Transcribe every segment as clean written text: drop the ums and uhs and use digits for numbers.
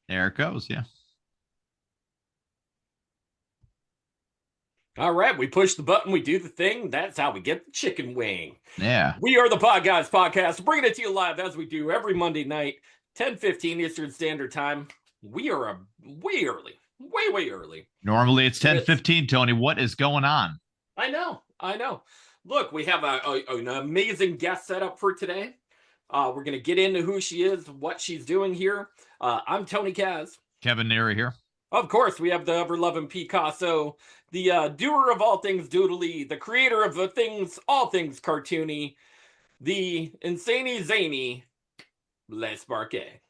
There it goes. Yeah. All right, we push the button, we do the thing. That's how we get the chicken wing. Yeah. We are the Podguyz Podcast, bringing it to you live as we do every Monday night, 10:15 Eastern Standard Time. We are way early, way early. Normally it's 10:15, Tony. What is going on? I know. Look, we have an amazing guest set up for today. We're going to get into who she is, what she's doing here. I'm Tony Kaz. Kevin Neary here. Of course, we have the ever-loving Picasso, the doer of all things doodly, the creator of all things cartoony, the insaney zany Les Barquet.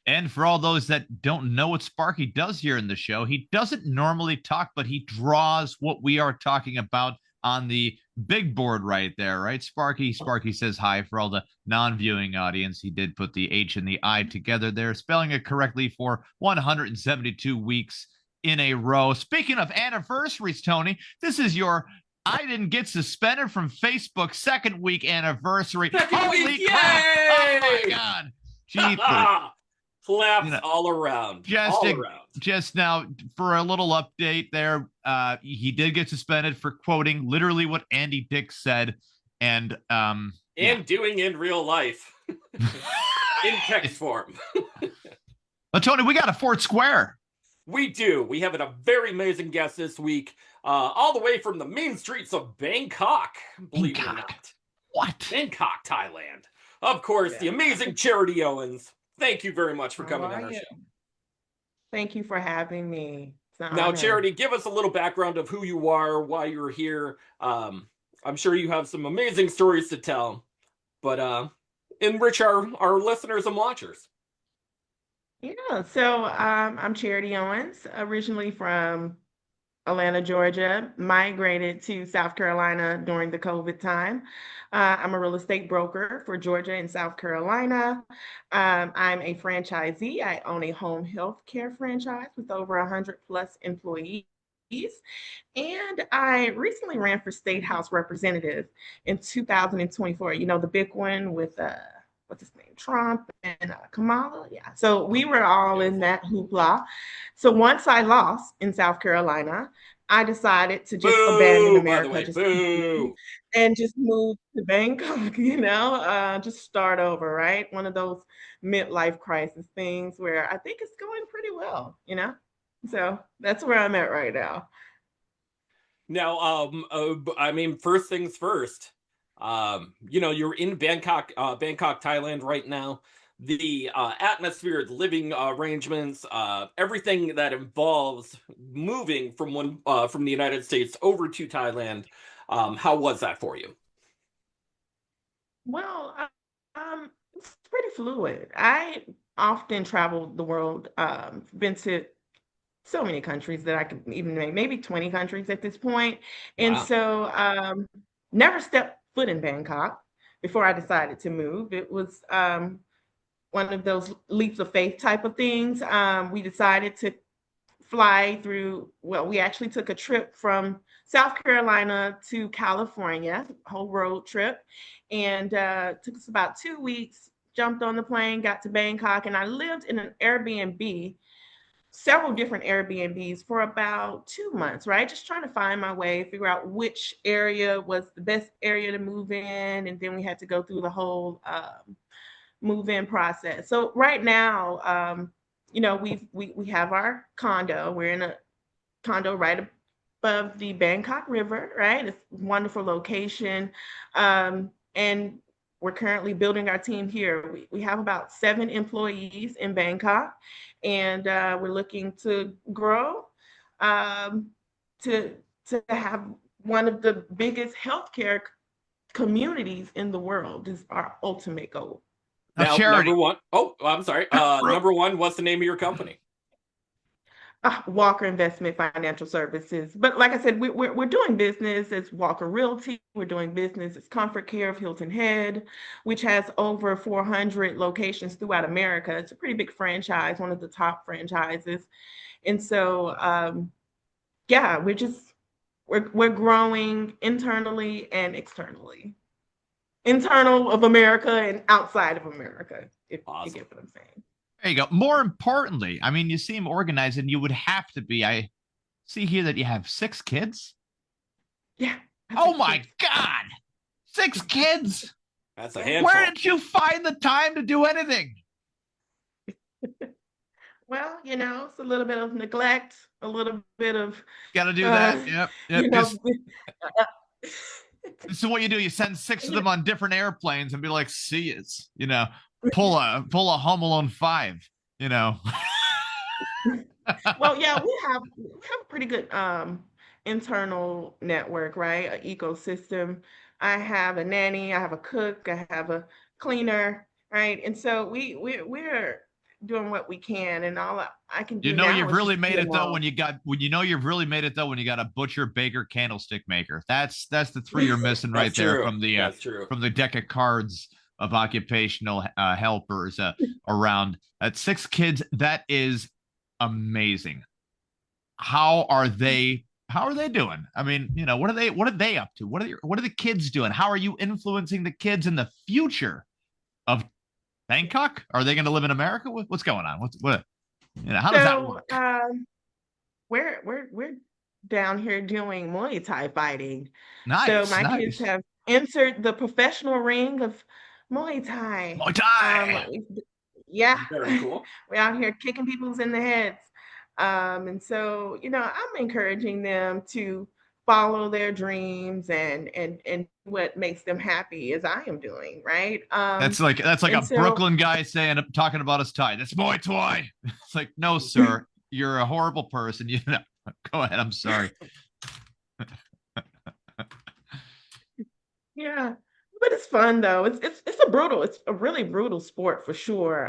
And for all those that don't know what Sparky does here in the show, he doesn't normally talk, but he draws what we are talking about on the big board right there, right? Sparky says hi for all the non-viewing audience. He did put the H and the I together there, spelling it correctly for 172 weeks in a row. Speaking of anniversaries, Tony, this is your I didn't get suspended from Facebook second week anniversary. Holy crap! Yay! Oh my God. Jeepers. Claps all around. Just now, for a little update there, he did get suspended for quoting literally what Andy Dick said, and doing in real life in text form. But Tony, we got a Fort Square. We do. We have a very amazing guest this week, all the way from the main streets of Bangkok. Believe it or not. What? Bangkok, Thailand. Of course, the amazing Charity Owens. Thank you very much for coming on our show. Thank you for having me. Now, Charity, give us a little background of who you are, why you're here. I'm sure you have some amazing stories to tell, but enrich our listeners and watchers. Yeah, so I'm Charity Owens, originally from Atlanta, Georgia, migrated to South Carolina during the COVID time. I'm a real estate broker for Georgia and South Carolina. I'm a franchisee. I own a home health care franchise with over 100 plus employees. And I recently ran for State House Representative in 2024. You know, the big one with what's his name, Trump and Kamala. Yeah. So we were all in that hoopla. So once I lost in South Carolina, I decided to just abandon America and just move to Bangkok, just start over, right? One of those midlife crisis things where I think it's going pretty well, So that's where I'm at right now. Now, first things first. You're in Bangkok, Thailand right now. The atmosphere, the living arrangements, everything that involves moving from the United States over to Thailand. How was that for you? Well, it's pretty fluid. I often traveled the world, been to so many countries that I could even name, maybe 20 countries at this point. And so never stepped foot in Bangkok before I decided to move. It was one of those leaps of faith type of things. We decided to fly through, we actually took a trip from South Carolina to California, whole road trip, and took us about 2 weeks, jumped on the plane, got to Bangkok, and I lived in an Airbnb, several different Airbnbs for about 2 months, right? Just trying to find my way, figure out which area was the best area to move in. And then we had to go through the whole move-in process. So right now, we have our condo. We're in a condo right above the Bangkok River, right? It's a wonderful location. And we're currently building our team here. We have about 7 employees in Bangkok, and we're looking to grow to have one of the biggest healthcare communities in the world is our ultimate goal. Now, number one. Oh, I'm sorry. Number one, what's the name of your company? Walker Investment Financial Services. But like I said, we're doing business as Walker Realty. We're doing business as Comfort Care of Hilton Head, which has over 400 locations throughout America. It's a pretty big franchise, one of the top franchises. And so, we're growing internally and externally. Internal of America and outside of America, if you get what I'm saying. There you go. More importantly, I mean, you seem organized, and you would have to be. I see here that you have 6 kids. Yeah. Oh my God, 6 kids! That's a handful. Where did you find the time to do anything? Well, it's a little bit of neglect, a little bit of Got to do that. Yep. you know, So what you do, you send 6 of them on different airplanes and be like, see yous, pull a Home Alone 5, well, yeah, we have a pretty good internal network, right? An ecosystem. I have a nanny, I have a cook, I have a cleaner, right? And so we're doing what we can, and all I can do now you've is really just made be it though alone. when you've really made it though when you got a butcher, baker, candlestick maker. That's the 3 you're missing right That's there true. from the That's true. from the deck of cards of occupational helpers around. At 6 kids, that is amazing. How are they doing? I mean, what are they up to? What are the kids doing? How are you influencing the kids in the future of Bangkok? Are they going to live in America? What's going on? How does that work? We're down here doing Muay Thai fighting. So Nice, my kids nice. have entered the professional ring of Muay Thai. Muay Thai. Yeah, Very cool. we're out here kicking people's in the heads. And so, I'm encouraging them to follow their dreams and what makes them happy as I am doing, right? That's like And a so Brooklyn guy talking about his tie. That's Muay Thai. It's like, no, sir, you're a horrible person. Go ahead. I'm sorry. yeah, but it's fun though. It's a really brutal sport for sure.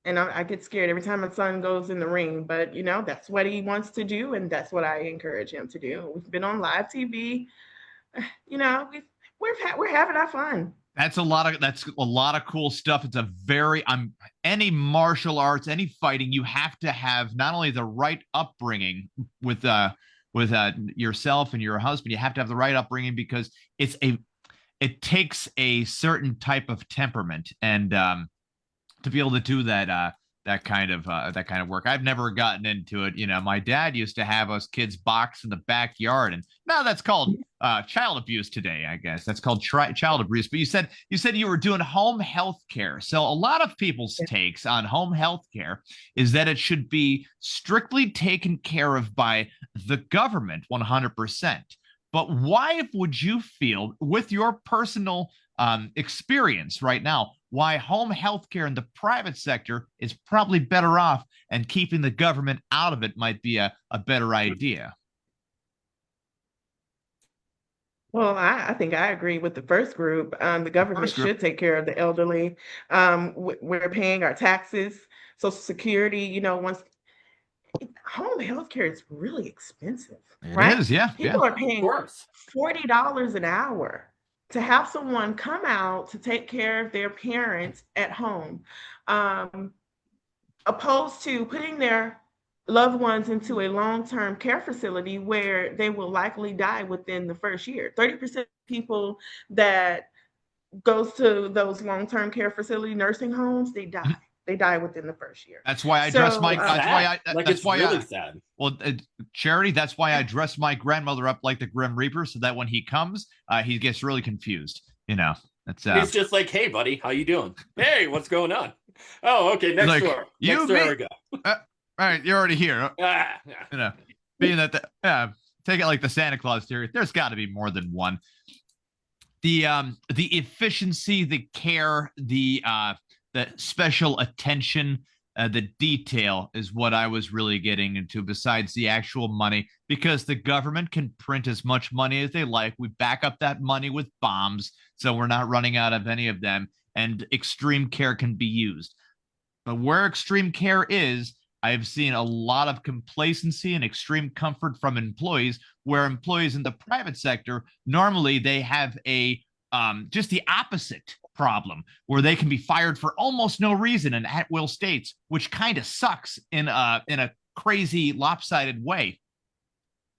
And I get scared every time my son goes in the ring, but that's what he wants to do, and that's what I encourage him to do. We've been on live TV. We're having our fun. That's a lot of cool stuff. It's any martial arts, any fighting, you have to have not only the right upbringing with yourself and your husband, you have to have the right upbringing because it takes a certain type of temperament and to be able to do that kind of work. I've never gotten into it. My dad used to have us kids box in the backyard, and now that's called child abuse today. I guess that's called child abuse. But you said you were doing home health care. So a lot of people's takes on home health care is that it should be strictly taken care of by the government 100%. But why would you feel, with your personal experience right now, why home health care in the private sector is probably better off and keeping the government out of it might be a better idea? Well, I think I agree with the first group. The government should take care of the elderly. We're paying our taxes, Social Security. Once home health care is really expensive, It is, yeah. People are paying Of course. $40 an hour to have someone come out to take care of their parents at home, opposed to putting their loved ones into a long-term care facility where they will likely die within the first year. 30% of people that goes to those long-term care facility nursing homes, they die. They die within the first year. That's why I dress my. It's really sad. Well, Charity. That's why I dress my grandmother up like the Grim Reaper, so that when he comes, he gets really confused. That's. He's just like, "Hey, buddy, how you doing? Hey, what's going on? Oh, okay, next door. Next door we go. All right, you're already here. Being that take it like the Santa Claus theory. There's got to be more than one. The efficiency, the care, the special attention, the detail is what I was really getting into, besides the actual money, because the government can print as much money as they like. We back up that money with bombs, so we're not running out of any of them, and extreme care can be used. But where extreme care is, I've seen a lot of complacency and extreme comfort from employees, where employees in the private sector, normally they have just the opposite problem, where they can be fired for almost no reason in at-will states, which kind of sucks in a crazy lopsided way,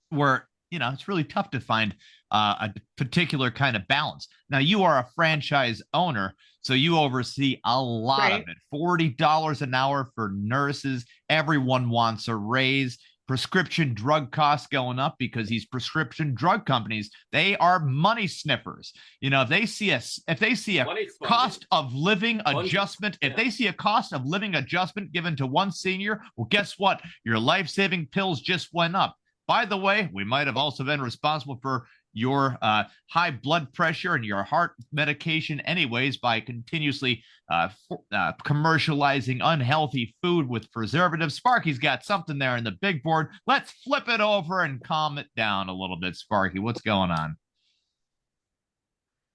where it's really tough to find a particular kind of balance. Now, you are a franchise owner, so you oversee a lot of it. $40 an hour for nurses. Everyone wants a raise. Prescription drug costs going up because these prescription drug companies, they are money sniffers. You know, if they see a cost of living adjustment, if they see a cost of living adjustment given to one senior, well, guess what? Your life-saving pills just went up. By the way, we might have also been responsible for your high blood pressure and your heart medication anyways by continuously commercializing unhealthy food with preservatives. Sparky's got something there in the big board. Let's flip it over and calm it down a little bit, Sparky. What's going on?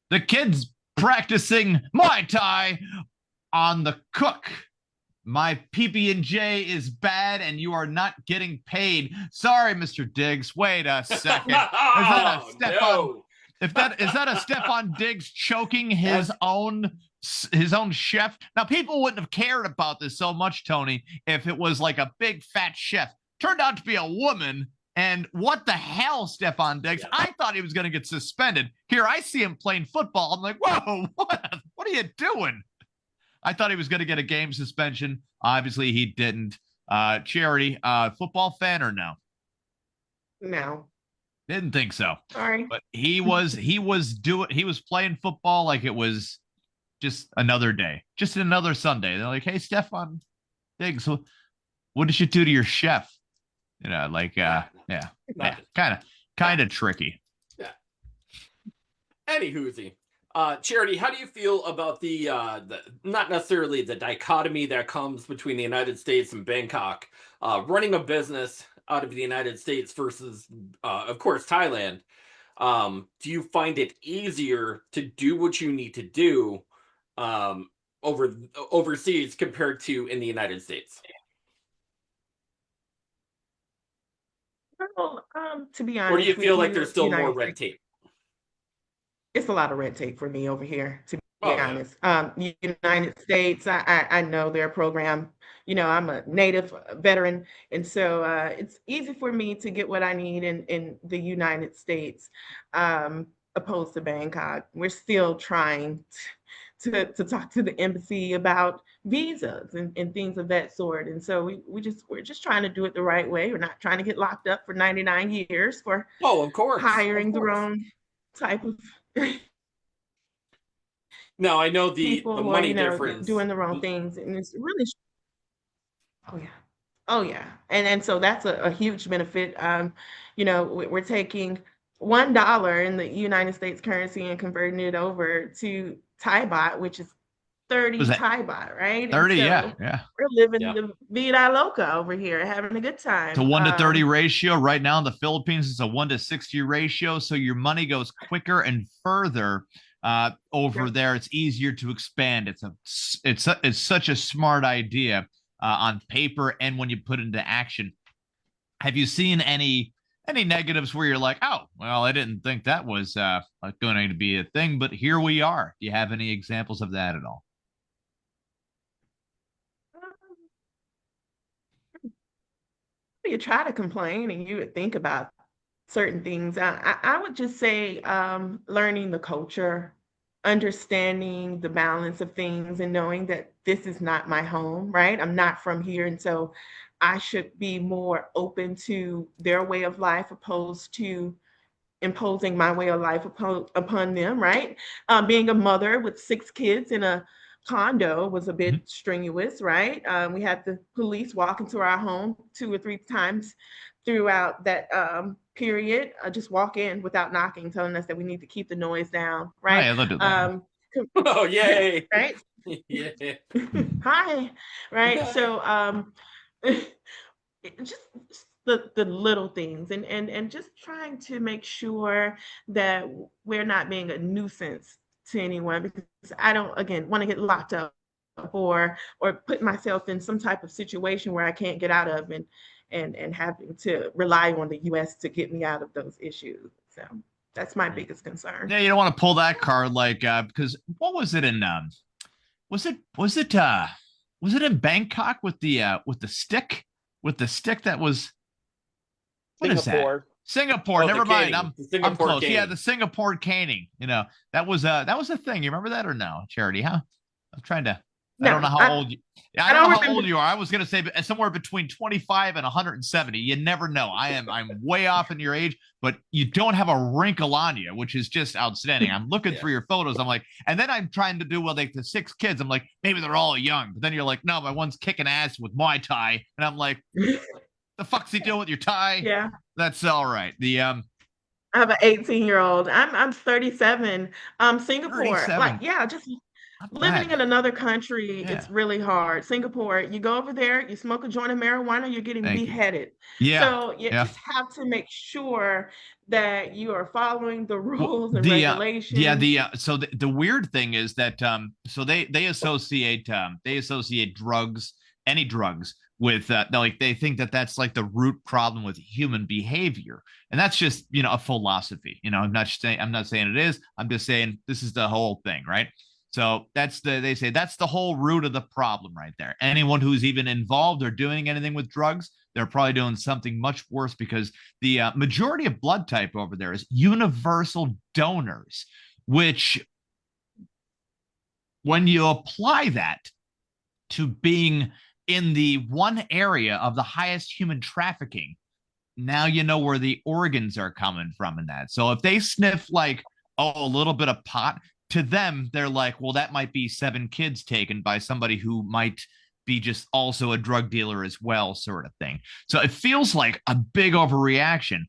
The kid's practicing Muay Thai on the cook. My PB&J is bad and you are not getting paid. Sorry, Mr. Diggs. Wait a second. Is that a Stefan Diggs choking his own chef? Now, people wouldn't have cared about this so much, Tony, if it was like a big fat chef. Turned out to be a woman. And what the hell, Stefan Diggs? Yeah. I thought he was going to get suspended. Here, I see him playing football. I'm like, whoa, what are you doing? I thought he was going to get a game suspension. Obviously, he didn't. Charity, football fan or no? No. Didn't think so. Sorry. But he was playing football like it was just another day, just another Sunday. They're like, hey, Stefan Diggs, what did you do to your chef? You know, like, kind of tricky. Yeah. Anywhoozy. Charity, how do you feel about the not necessarily the dichotomy that comes between the United States and Bangkok, running a business out of the United States versus, of course, Thailand? Do you find it easier to do what you need to do overseas compared to in the United States? Well, to be honest, or do you feel like there's still more red tape? It's a lot of red tape for me over here, to be honest. United States, I know their program. You know, I'm a native veteran, and so it's easy for me to get what I need in the United States, opposed to Bangkok. We're still trying to talk to the embassy about visas and things of that sort. And so we're just trying to do it the right way. We're not trying to get locked up for 99 years for of course hiring the wrong type of no, I know the people money or, difference doing the wrong things, and it's really oh yeah, and so that's a huge benefit. You know, we're taking $1 in the United States currency and converting it over to Thai baht, which is 30 Thai baht, right? 30, so yeah. We're living the vida loca over here, having a good time. It's a 1 to 30 ratio. Right now in the Philippines, it's a 1 to 60 ratio. So your money goes quicker and further over there. It's easier to expand. It's such a smart idea on paper and when you put it into action. Have you seen any negatives where you're like, oh, well, I didn't think that was going to be a thing, but here we are? Do you have any examples of that at all? You try to complain and you would think about certain things. I would just say learning the culture, understanding the balance of things, and knowing that this is not my home, right? I'm not from here, and so I should be more open to their way of life opposed to imposing my way of life upon them, right? Being a mother with 6 kids in a condo was a bit strenuous, right? We had the police walk into our home 2 or 3 times throughout that period, just walk in without knocking, telling us that we need to keep the noise down, right? Oh, yay! Right? Yeah. Hi, right? So just the little things and just trying to make sure that we're not being a nuisance to anyone, because I don't, again, want to get locked up or put myself in some type of situation where I can't get out of and having to rely on the US to get me out of those issues. So that's my biggest concern. Yeah, you don't want to pull that card like because what was it in was it in Bangkok with the stick that was what Singapore. Singapore. Oh, Never the mind. caning. The I'm Singapore close. caning. Yeah, the Singapore caning. That was a thing. You remember that or no, Charity? Huh? I'm trying to. I don't know how old you. I don't know how old you are. I was going to say somewhere between 25 and 170. You never know. I'm way off in your age, but you don't have a wrinkle on you, which is just outstanding. I'm looking through your photos. I'm like, and then I'm trying to do like the 6 kids. I'm like, maybe they're all young, but then you're like, no, my one's kicking ass with Muay Thai, and I'm like, the fuck's he doing with your tie? Yeah. That's all right. I have an 18-year-old. I'm 37. Singapore, 37. like, yeah, just Not living bad. in another country, Yeah. it's really hard. Singapore, you go over there, you smoke a joint of marijuana, you're getting Thank you. beheaded. Yeah. So you Yeah. just have to make sure that you are following the rules and The regulations. so the weird thing is that so they associate drugs, any drugs, with like they think that that's like the root problem with human behavior, and that's just a philosophy. I'm not saying it is. I'm just saying this is the whole thing, right? So they say that's the whole root of the problem right there. Anyone who's even involved or doing anything with drugs, they're probably doing something much worse, because the majority of blood type over there is universal donors, which when you apply that to being in the one area of the highest human trafficking, now you know where the organs are coming from in that. So if they sniff like, a little bit of pot, to them, they're like, well, that might be 7 kids taken by somebody who might be just also a drug dealer as well, sort of thing. So it feels like a big overreaction,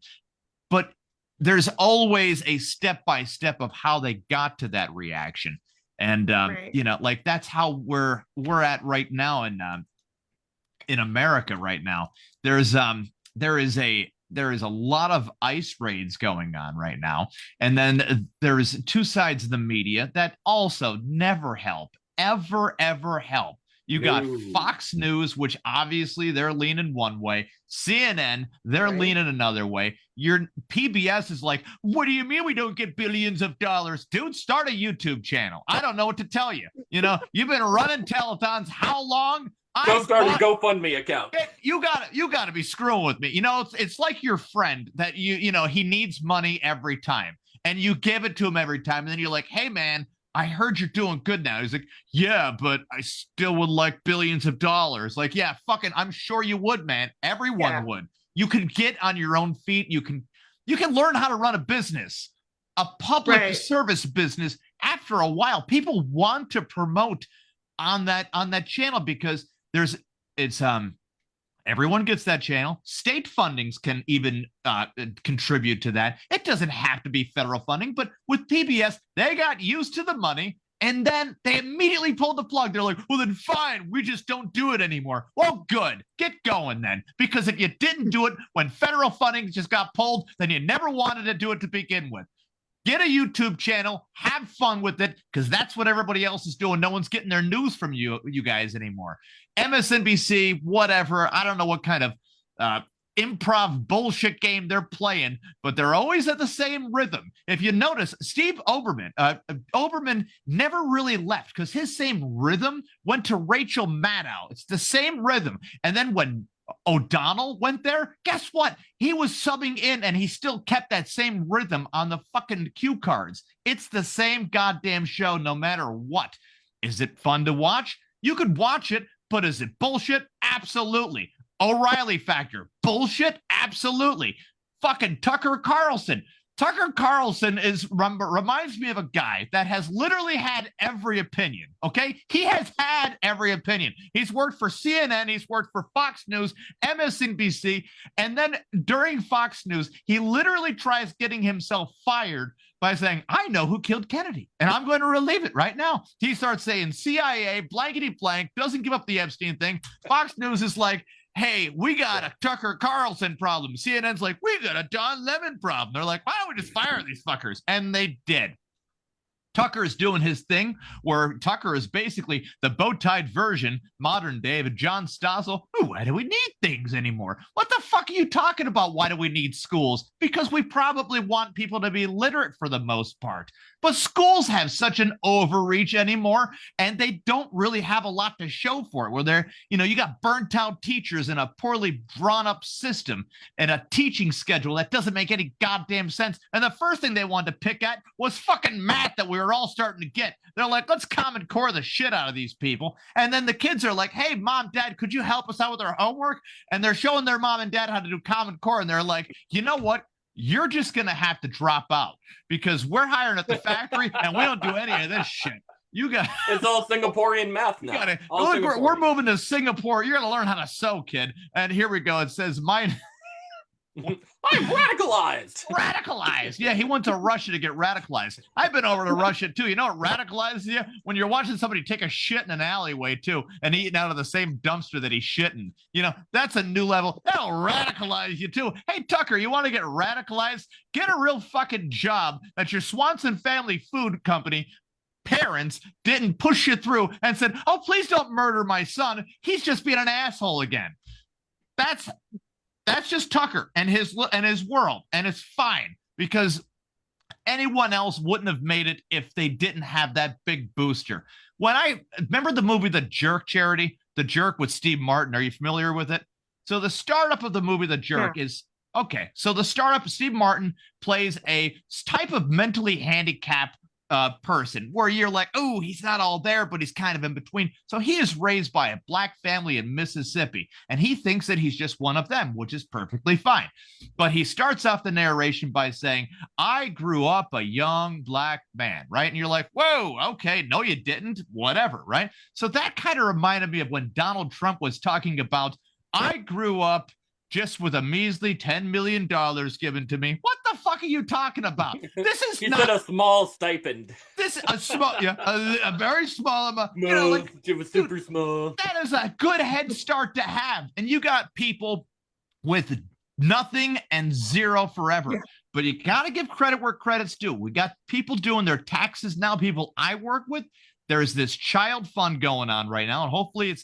but there's always a step-by-step of how they got to that reaction. And, Right. like that's how we're at right now in America right now. There is a lot of ICE raids going on right now. And then there's 2 sides of the media that also never help, ever help. You got Fox News, which obviously they're leaning one way. CNN, they're leaning another way. Your PBS is like, what do you mean we don't get billions of dollars? Dude, start a YouTube channel. I don't know what to tell you. You've been running telethons how long? Go start a GoFundMe account. You got to be screwing with me. It's like your friend that he needs money every time, and you give it to him every time, and then you're like, hey man, I heard you're doing good now. He's like, yeah, but I still would like billions of dollars. Like, yeah, fucking, I'm sure you would, man. Everyone would. You can get on your own feet. You can learn how to run a business, a public service business. After a while, people want to promote on that channel because everyone gets that channel. State fundings can even contribute to that. It doesn't have to be federal funding, but with PBS, they got used to the money, and then they immediately pulled the plug. They're like, well, then fine, we just don't do it anymore. Well, good. Get going then, because if you didn't do it when federal funding just got pulled, then you never wanted to do it to begin with. Get a YouTube channel, have fun with it, because that's what everybody else is doing. No one's getting their news from you guys anymore. MSNBC, whatever. I don't know what kind of improv bullshit game they're playing, but they're always at the same rhythm. If you notice, Steve Oberman never really left because his same rhythm went to Rachel Maddow. It's the same rhythm. And then when O'Donnell went there, guess what? He was subbing in and he still kept that same rhythm on the fucking cue cards. It's the same goddamn show no matter what. Is it fun to watch? You could watch it, but is it bullshit? Absolutely. O'Reilly factor. Bullshit? Absolutely. Fucking Tucker Carlson. Tucker Carlson reminds me of a guy that has literally had every opinion, okay? He has had every opinion. He's worked for CNN, he's worked for Fox News, MSNBC, and then during Fox News, he literally tries getting himself fired by saying, I know who killed Kennedy, and I'm going to relieve it right now. He starts saying CIA, blankety blank, doesn't give up the Epstein thing. Fox News is like, hey, we got a Tucker Carlson problem. CNN's like, we got a Don Lemon problem. They're like, why don't we just fire these fuckers? And they did. Tucker is doing his thing where Tucker is basically the bow-tied version, modern day, of John Stossel. Ooh, why do we need things anymore? What the fuck are you talking about? Why do we need schools? Because we probably want people to be literate for the most part. But schools have such an overreach anymore, and they don't really have a lot to show for it. Where they're, you got burnt out teachers and a poorly drawn up system and a teaching schedule that doesn't make any goddamn sense. And the first thing they wanted to pick at was fucking math that we were all starting to get. They're like, let's Common Core the shit out of these people. And then the kids are like, hey, mom, dad, could you help us out with our homework? And they're showing their mom and dad how to do Common Core. And they're like, you know what? You're just going to have to drop out because we're hiring at the factory and we don't do any of this shit. It's all Singaporean math now. We're moving to Singapore. You're going to learn how to sew, kid. And here we go. It says mine. I'm radicalized. Radicalized. Yeah, he went to Russia to get radicalized. I've been over to Russia too. You know what radicalizes you? When you're watching somebody take a shit in an alleyway too and eating out of the same dumpster that he's shitting. That's a new level. That'll radicalize you too. Hey, Tucker, you want to get radicalized? Get a real fucking job that your Swanson Family Food Company parents didn't push you through and said, oh, please don't murder my son. He's just being an asshole again. That's just Tucker and his world, and it's fine because anyone else wouldn't have made it if they didn't have that big booster. When I remember the movie The Jerk, Charity, The Jerk with Steve Martin. Are you familiar with it? So the startup of the movie The Jerk is okay. So the startup, Steve Martin plays a type of mentally handicapped person where you're like, oh, he's not all there, but he's kind of in between. So he is raised by a black family in Mississippi, and he thinks that he's just one of them, which is perfectly fine. But he starts off the narration by saying, I grew up a young black man, right? And you're like, whoa, okay, no, you didn't, whatever, right? So that kind of reminded me of when Donald Trump was talking about, I grew up just with a measly $10 million given to me. What the fuck are you talking about? This is not a small stipend. This is a small, a very small amount. No, it was super small. That is a good head start to have. And you got people with nothing and zero forever. Yeah. But you got to give credit where credit's due. We got people doing their taxes now, people I work with. There's this child fund going on right now, and hopefully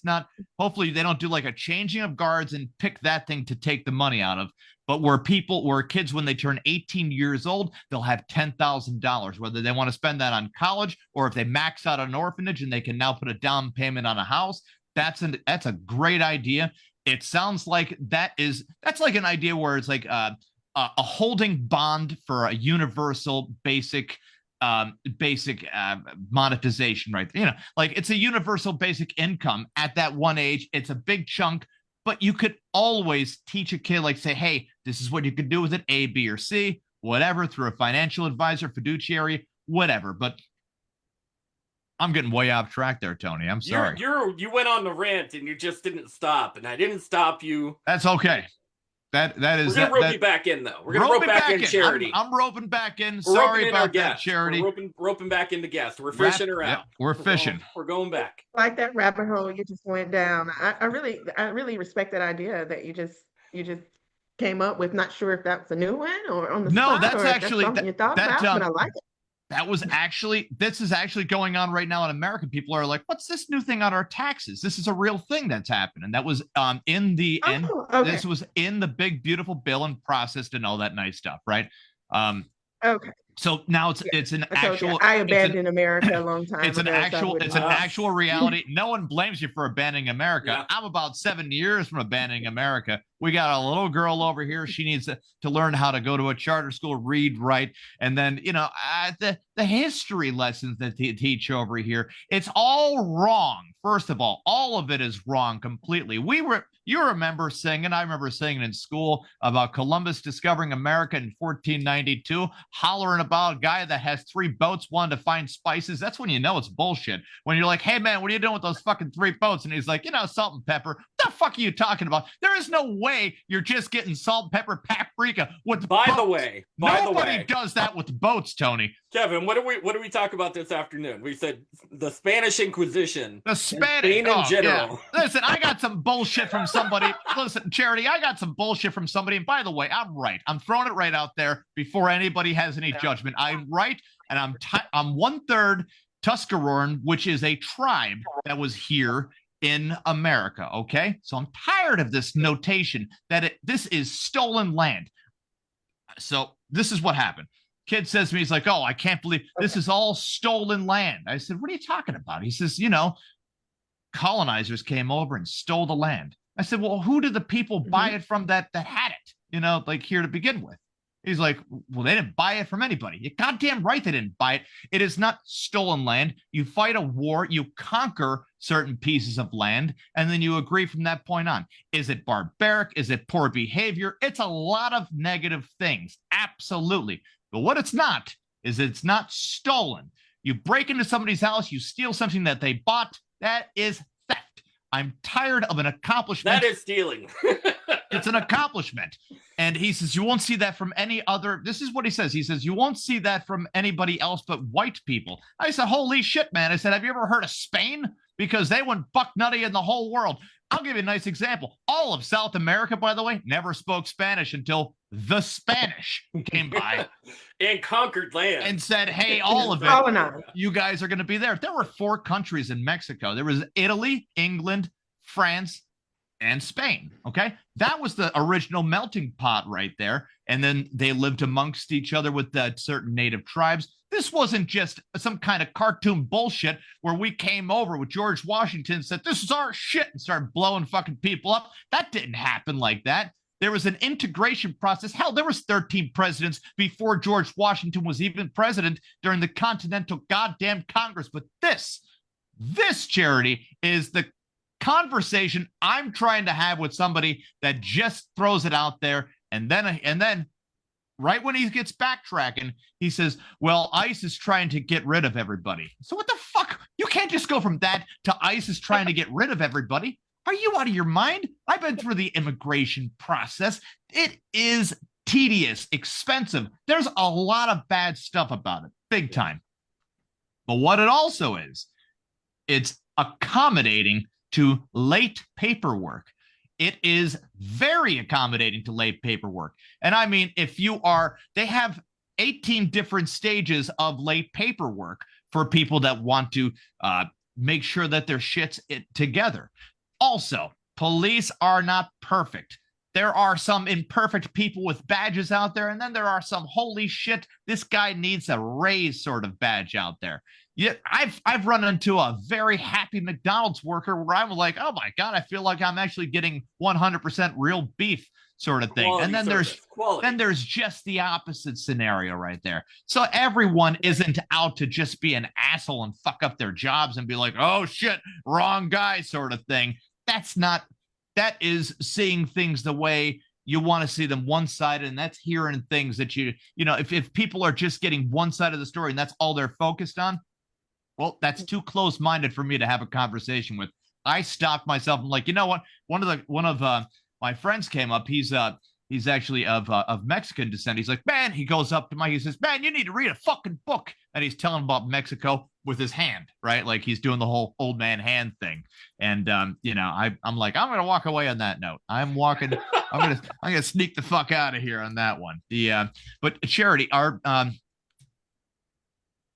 they don't do like a changing of guards and pick that thing to take the money out of, but where kids, when they turn 18 years old, they'll have $10,000, whether they want to spend that on college or if they max out an orphanage and they can now put a down payment on a house. That's a great idea. It sounds like that's like an idea where it's like a holding bond for a universal basic monetization, right? Like it's a universal basic income at that one age. It's a big chunk, but you could always teach a kid, like say, hey, this is what you could do with it, A, B, or C, whatever, through a financial advisor, fiduciary, whatever. But I'm getting way off track there, Tony. I'm sorry. You went on the rant and you just didn't stop, and I didn't stop you. That's okay. That is. We're gonna rope you back in, though. We're gonna rope back in Charity. I'm roping back in. Sorry about that, Charity. We're roping back into guests. We're fishing around. Yeah, we're fishing. We're going back. Like that rabbit hole you just went down. I really respect that idea that you just came up with. Not sure if that was a new one or on the spot. No, that's actually something you thought about, but I like it. This is actually going on right now in America. People are like, what's this new thing on our taxes? This is a real thing that's happening. That was This was in the big, beautiful bill and processed and all that nice stuff, right? Okay. So now it's an actual. I abandoned America a long time ago. It's an actual reality. No one blames you for abandoning America. Yeah. I'm about 7 years from abandoning America. We got a little girl over here. She needs to learn how to go to a charter school, read, write, and then the history lessons that they teach over here. It's all wrong. First of all of it is wrong completely. You remember singing, I remember singing in school about Columbus discovering America in 1492, hollering about a guy that has 3 boats, wanting to find spices. That's when you know it's bullshit. When you're like, hey, man, what are you doing with those fucking 3 boats? And he's like, salt and pepper. What the fuck are you talking about? There is no way you're just getting salt, pepper, paprika with By boats. the way, Nobody does that with boats, Tony. Kevin, what do we talk about this afternoon? We said the Spanish Inquisition. The Spanish Spain in general. Yeah. Listen, I got some bullshit from somebody. Listen, Charity, I got some bullshit from somebody. And by the way, I'm right. I'm throwing it right out there before anybody has any judgment. I'm right, and I'm 1/3 Tuscaroran, which is a tribe that was here in America. Okay, so I'm tired of this notation that this is stolen land. So this is what happened. Kid says to me, he's like, oh, I can't believe this is all stolen land. I said, what are you talking about? He says, colonizers came over and stole the land. I said, well, who did the people buy it from that had it, like here to begin with? He's like, well, they didn't buy it from anybody. You're goddamn right they didn't buy it. It is not stolen land. You fight a war, you conquer certain pieces of land, and then you agree from that point on. Is it barbaric? Is it poor behavior? It's a lot of negative things. Absolutely. But what it's not is it's not stolen. You break into somebody's house, you steal something that they bought. That is theft. I'm tired of an accomplishment. That is stealing. It's an accomplishment. And he says, you won't see that from any other. This is what he says. He says, you won't see that from anybody else but white people. I said, holy shit, man. I said, have you ever heard of Spain? Because they went buck nutty in the whole world. I'll give you a nice example. All of South America, by the way, never spoke Spanish until the Spanish came by and conquered land and said, hey, all of it, you guys are going to be there. There were 4 countries in Mexico. There was Italy, England, France, and Spain. Okay. That was the original melting pot right there. And then they lived amongst each other with certain native tribes. This wasn't just some kind of cartoon bullshit where we came over with George Washington and said, this is our shit, and started blowing fucking people up. That didn't happen like that. There was an integration process. Hell, there was 13 presidents before George Washington was even president during the Continental Goddamn Congress. But this Charity is the conversation I'm trying to have with somebody that just throws it out there, and then right when he gets backtracking, he says, well, ICE is trying to get rid of everybody. So what the fuck? You can't just go from that to ICE is trying to get rid of everybody. Are you out of your mind? I've been through the immigration process. It is tedious, expensive. There's a lot of bad stuff about it, big time. But what it also is, it's accommodating to late paperwork. It is very accommodating to late paperwork. And I mean, they have 18 different stages of late paperwork for people that want to make sure that their shit's together. Also, police are not perfect. There are some imperfect people with badges out there, and then there are some holy shit, this guy needs a raise sort of badge out there. Yeah, I've run into a very happy McDonald's worker where I'm like, oh my God, I feel like I'm actually getting 100% real beef sort of thing. Quality and then there's just the opposite scenario right there. So everyone isn't out to just be an asshole and fuck up their jobs and be like, oh shit, wrong guy sort of thing. That is seeing things the way you want to see them, one-sided, and that's hearing things that if people are just getting one side of the story and that's all they're focused on, well, that's too close-minded for me to have a conversation with. I stopped myself. I'm like, you know what? One of my friends came up. He's actually of Mexican descent. He's like, man, he goes up to Mike. He says, man, you need to read a fucking book. And he's telling about Mexico with his hand, right? Like he's doing the whole old man hand thing. And I'm like, I'm gonna walk away on that note. I'm gonna sneak the fuck out of here on that one. But Charity,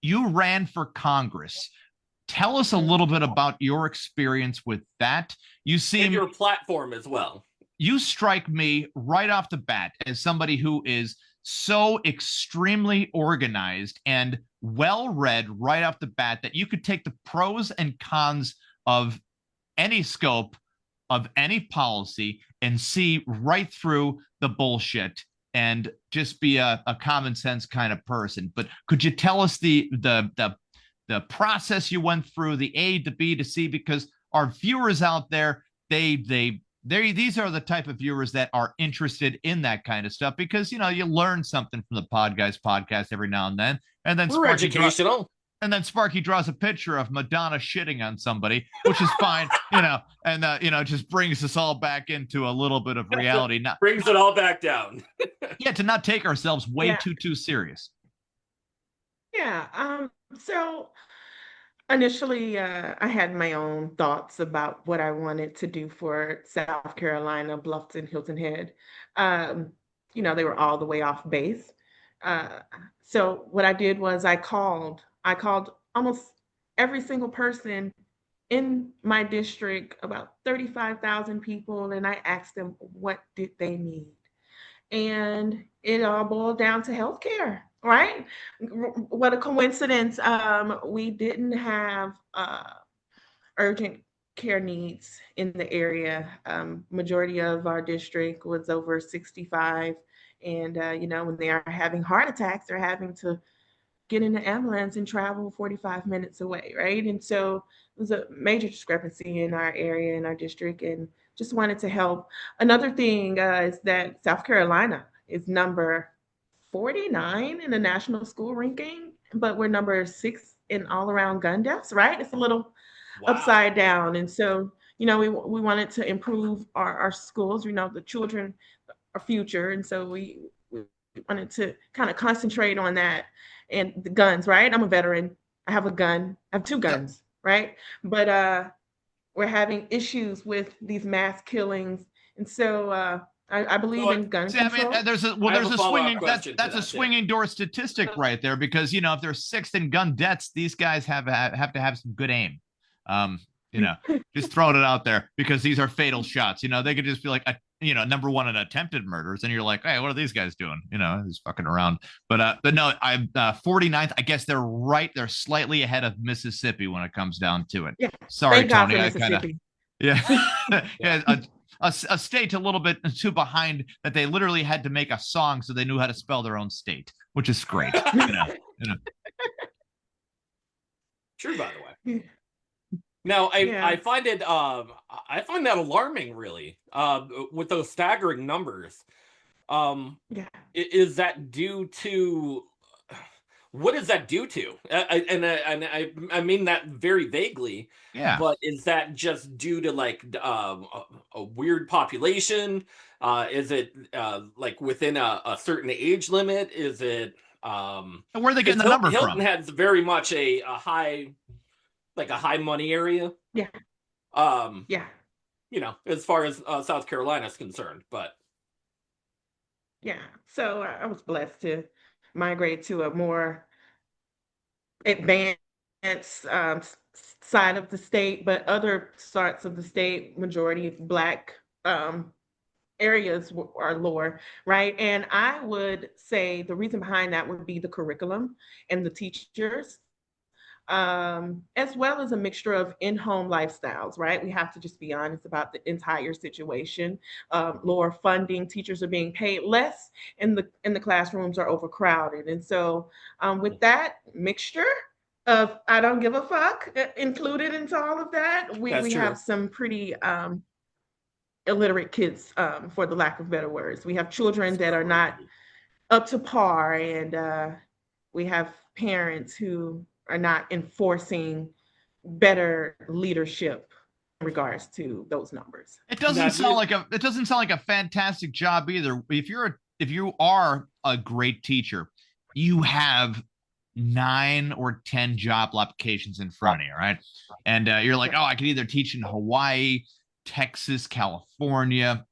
you ran for Congress. Tell us a little bit about your experience with that. And your platform as well. You strike me right off the bat as somebody who is so extremely organized and well-read right off the bat that you could take the pros and cons of any scope of any policy and see right through the bullshit and just be a common sense kind of person. But could you tell us the process you went through, the A to B to C, because our viewers out there, these are the type of viewers that are interested in that kind of stuff, because you learn something from the Podguyz podcast every now and then. And then we're educational. And then Sparky draws a picture of Madonna shitting on somebody, which is fine, and just brings us all back into a little bit of reality. Brings it all back down. Yeah, to not take ourselves way too serious. Yeah. So initially, I had my own thoughts about what I wanted to do for South Carolina, Bluffton, Hilton Head. They were all the way off base. So what I did was I called almost every single person in my district, about 35,000 people, and I asked them what did they need. And it all boiled down to healthcare. right? What a coincidence. We didn't have urgent care needs in the area. Majority of our district was over 65. And, when they are having heart attacks, they're having to get in the ambulance and travel 45 minutes away, right? And so there's a major discrepancy in our area, in our district, and just wanted to help. Another thing is that South Carolina is number 49 in the national school ranking, but we're number 6 in all around gun deaths, right? It's a little upside down. And so, we wanted to improve our schools. The children are future. And so we wanted to kind of concentrate on that and the guns, right? I'm a veteran. I have a gun. I have 2 guns, right? But we're having issues with these mass killings. And so I believe in gun control. I mean, there's a swinging that's a swinging door statistic right there, because if they're 6th in gun deaths, these guys have to have some good aim. Just throwing it out there, because these are fatal shots. They could just be like, number 1 in attempted murders, and you're like, hey, what are these guys doing? He's fucking around. But no, I'm 49th. I guess they're right. They're slightly ahead of Mississippi when it comes down to it. Yeah. Sorry, Tony. I kind of yeah. A state a little bit too behind that they literally had to make a song so they knew how to spell their own state, which is great. True, by the way. Now, I find it I find that alarming, really, with those staggering numbers. Is that due to what is that due to? I mean that very vaguely. Yeah. But is that just due to like a weird population? Is it like within a certain age limit? Is it where are they getting the number Hilton from? has very much a high, like a high money area. Yeah. As far as South Carolina is concerned, but yeah. So I was blessed to migrate to a more advanced side of the state, but other parts of the state, majority of Black areas are lower, right? And I would say the reason behind that would be the curriculum and the teachers, as well as a mixture of in-home lifestyles, right? We have to just be honest about the entire situation. Lower funding, teachers are being paid less, and the classrooms are overcrowded. And so with that mixture of I don't give a fuck included into all of that, we have some pretty illiterate kids, for the lack of better words. We have children that are not up to par, and we have parents who are not enforcing better leadership in regards to those numbers. It doesn't sound like a fantastic job either. If you are a great teacher, you have 9 or 10 job applications in front of you, right? And you're like, oh, I could either teach in Hawaii, Texas, California,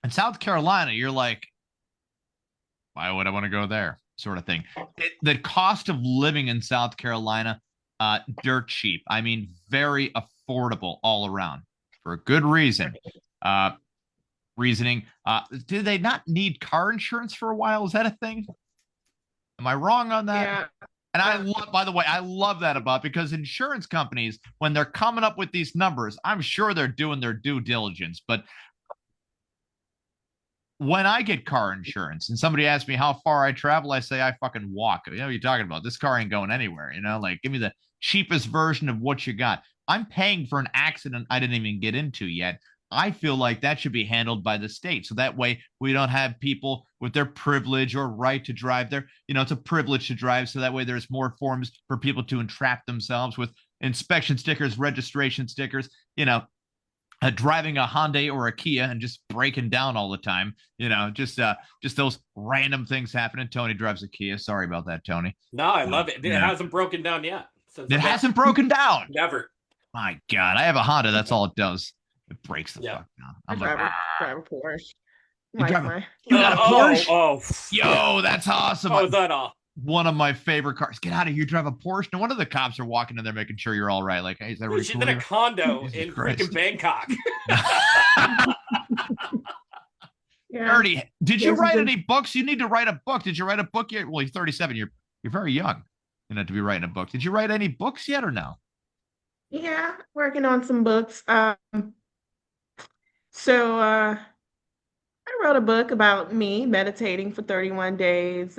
and South Carolina. You're like, why would I want to go there? Sort of thing. The cost of living in South Carolina, dirt cheap. I mean, very affordable all around for a good reason. Reasoning. Do they not need car insurance for a while? Is that a thing? Am I wrong on that? Yeah. And by the way, I love that about, because insurance companies, when they're coming up with these numbers, I'm sure they're doing their due diligence. But when I get car insurance and somebody asks me how far I travel, I say I fucking walk. What are you talking about? This car ain't going anywhere. Like, give me the cheapest version of what you got. I'm paying for an accident I didn't even get into yet. I feel like that should be handled by the state. So that way we don't have people with their privilege or right to drive there. It's a privilege to drive. So that way there's more forms for people to entrap themselves with inspection stickers, registration stickers, driving a Hyundai or a Kia and just breaking down all the time, just those random things happening. Tony drives a Kia. Sorry about that, Tony. No, I love it. It hasn't broken down yet. It hasn't broken down. Never. My God, I have a Honda. That's all it does. It breaks the fuck down. I drive a Porsche. You got a Porsche? Oh, yo, that's awesome. Oh, is that all? One of my favorite cars. Get out of here. You drive a Porsche. No wonder the cops are walking in there making sure you're all right. Like, hey, is everybody cool? She's in a condo in freaking Bangkok. Yeah, Charity, did you there's write the- any books? You need to write a book. Did you write a book yet? Well, you're 37. You're very young, to be writing a book. Did you write any books yet or no? Yeah, working on some books. So I wrote a book about me meditating for 31 days.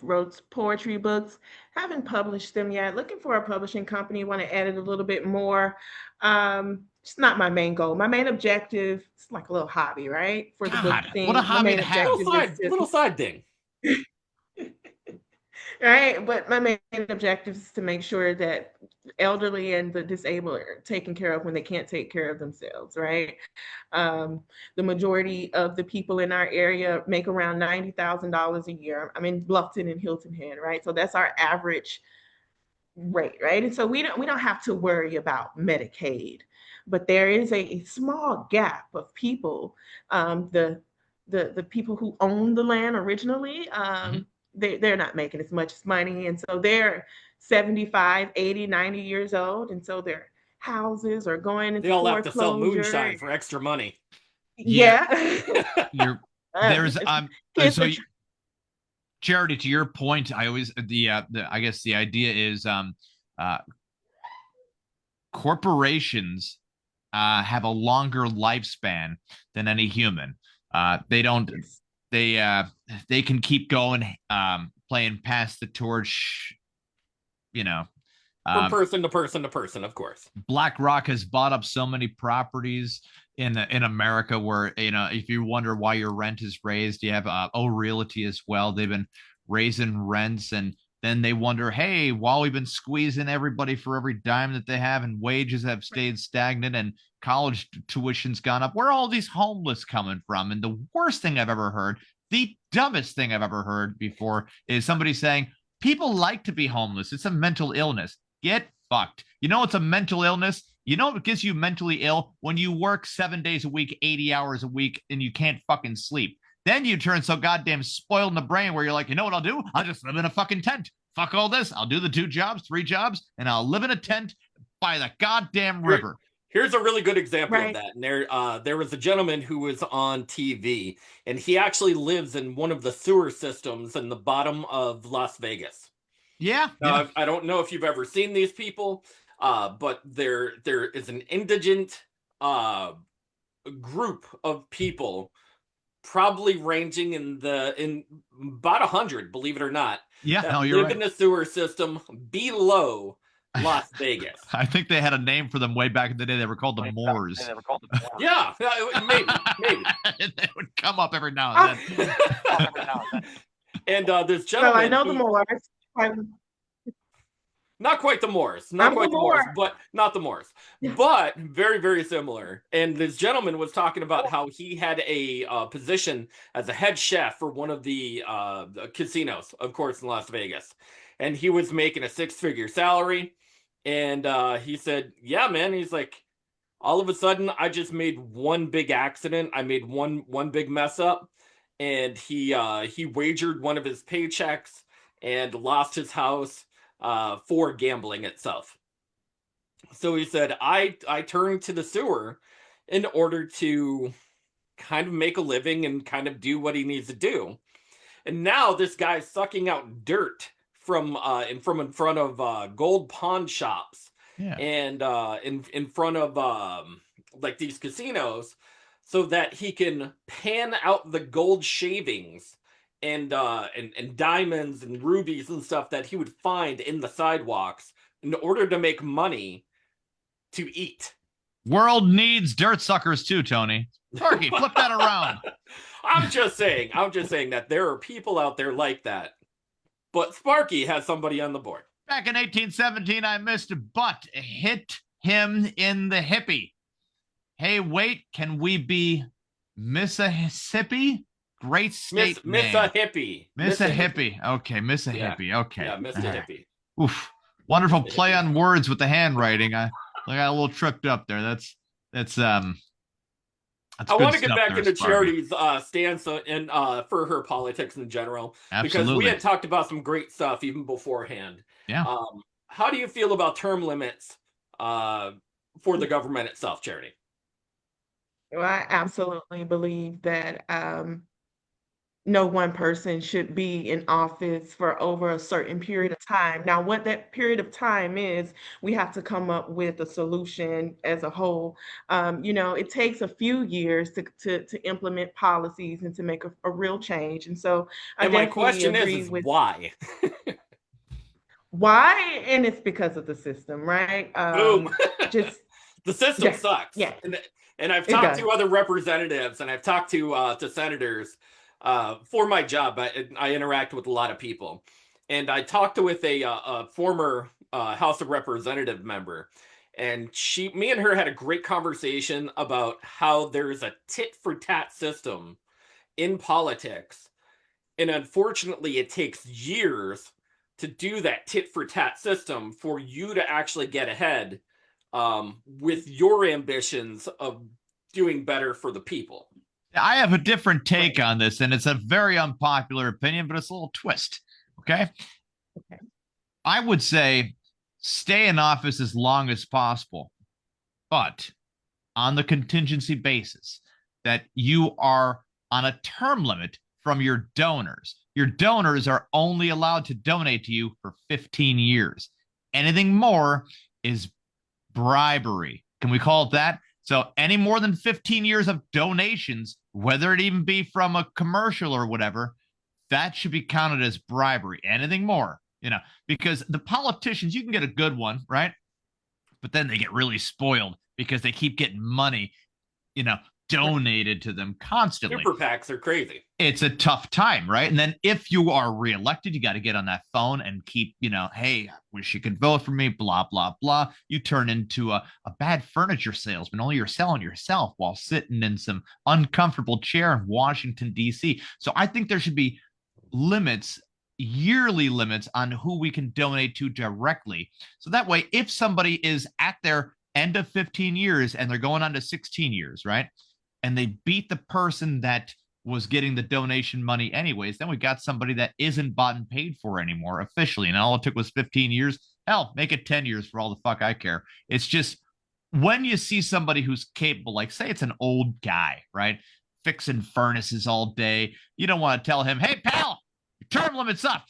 Wrote poetry books. Haven't published them yet. Looking for a publishing company. Want to edit a little bit more. It's not my main goal. My main objective, it's like a little hobby, right? For the book God, thing. what a My hobby main to have. objective is Little side thing. right? But my main objective is to make sure that elderly and the disabled are taken care of when they can't take care of themselves, right? The majority of the people in our area make around $90,000 a year. I'm in Bluffton and Hilton Head, right? So that's our average rate, right? And so we don't have to worry about Medicaid, but there is a small gap of people. The people who own the land originally, they're not making as much money, and so they're 75, 80, 90 years old, and so their houses are going into They all have to sell foreclosure. moonshine for extra money. Yeah. There's kids so are Charity, to your point, I always I guess the idea is corporations have a longer lifespan than any human. They don't they can keep going, playing past the torch, From person to person to person, of course. BlackRock has bought up so many properties in America where, if you wonder why your rent is raised, you have Realty as well. They've been raising rents, and then they wonder, hey, while we've been squeezing everybody for every dime that they have, and wages have stayed stagnant and college tuition's gone up, where are all these homeless coming from? And the worst thing I've ever heard, the dumbest thing I've ever heard before, is somebody saying, people like to be homeless. It's a mental illness. Get fucked. You know, it's a mental illness. You know, it gets you mentally ill when you work 7 days a week, 80 hours a week, and you can't fucking sleep. Then you turn so goddamn spoiled in the brain where you're like, you know what I'll do? I'll just live in a fucking tent. Fuck all this. I'll do the 2 jobs, 3 jobs, and I'll live in a tent by the goddamn river. Here's a really good example Right. of that. And there was a gentleman who was on TV, and he actually lives in one of the sewer systems in the bottom of Las Vegas. Yeah. Now, I don't know if you've ever seen these people, but there is an indigent group of people, probably ranging in about 100, believe it or not. Yeah, that no, you're live right. in the sewer system below Las Vegas. I think they had a name for them way back in the day. They were called the Moors. Yeah, maybe. They would come up every now and then. And this So gentleman, I know the who- Moors. not quite the Moors, I'm the Moor. but not the Moors, but very, very similar. And this gentleman was talking about how he had a position as a head chef for one of the casinos, of course, in Las Vegas, and he was making a 6-figure salary. And he said, "Yeah, man." He's like, all of a sudden, I just made one big accident. I made one big mess up, and he wagered one of his paychecks and lost his house for gambling itself. So he said, I turned to the sewer in order to kind of make a living and kind of do what he needs to do. And now this guy's sucking out dirt from in front of gold pawn shops, Yeah. and in front of like these casinos, so that he can pan out the gold shavings and diamonds and rubies and stuff that he would find in the sidewalks in order to make money to eat. World needs dirt suckers too, Tony. Sparky, flip that around. I'm just saying that there are people out there like that. But Sparky has somebody on the board. Back in 1817, I missed a butt. Hit him in the hippie. Hey, wait, can we be Mississippi? Great state Miss name. a hippie. Miss a hippie. Okay, Miss a Yeah. hippie. Okay. Yeah, Miss a All right. hippie. Oof. Wonderful play on words with the handwriting. I got a little tripped up there. That's I want to good get stuff back there, into Sparky. Charity's stance and for her politics in general, because we Absolutely. had talked about some great stuff even beforehand. Yeah. How do you feel about term limits for the government itself, Charity? Well, I absolutely believe that no one person should be in office for over a certain period of time. Now, what that period of time is, we have to come up with a solution as a whole. It takes a few years to implement policies and to make a real change. And so I And my definitely question agree is with why? why, and it's because of the system, right? Boom. Just The system yeah, sucks. yeah, And I've it talked does. to other representatives, and I've talked to senators for my job. I interact with a lot of people, and I talked with a former House of Representative member, and me and her had a great conversation about how there's a tit for tat system in politics, and unfortunately, it takes years to do that tit for tat system for you to actually get ahead with your ambitions of doing better for the people. I have a different take Right. on this, and it's a very unpopular opinion, but it's a little twist. Okay. Okay. I would say stay in office as long as possible, but on the contingency basis that you are on a term limit from your donors. Your donors are only allowed to donate to you for 15 years. Anything more is bribery. Can we call it that? So any more than 15 years of donations, whether it even be from a commercial or whatever, that should be counted as bribery. Anything more, because the politicians, you can get a good one, right? But then they get really spoiled because they keep getting money, donated to them constantly. Super PACs are crazy. It's a tough time, right? And then if you are reelected, you got to get on that phone and keep, hey, I wish you could vote for me, blah, blah, blah. You turn into a bad furniture salesman, only you're selling yourself while sitting in some uncomfortable chair in Washington, D.C. So I think there should be limits, yearly limits on who we can donate to directly. So that way, if somebody is at their end of 15 years and they're going on to 16 years, right? And they beat the person that was getting the donation money anyways, then we got somebody that isn't bought and paid for anymore officially. And all it took was 15 years. Hell, make it 10 years for all the fuck I care. It's just when you see somebody who's capable, like say it's an old guy, right? Fixing furnaces all day. You don't want to tell him, hey, pal, your term limit's up.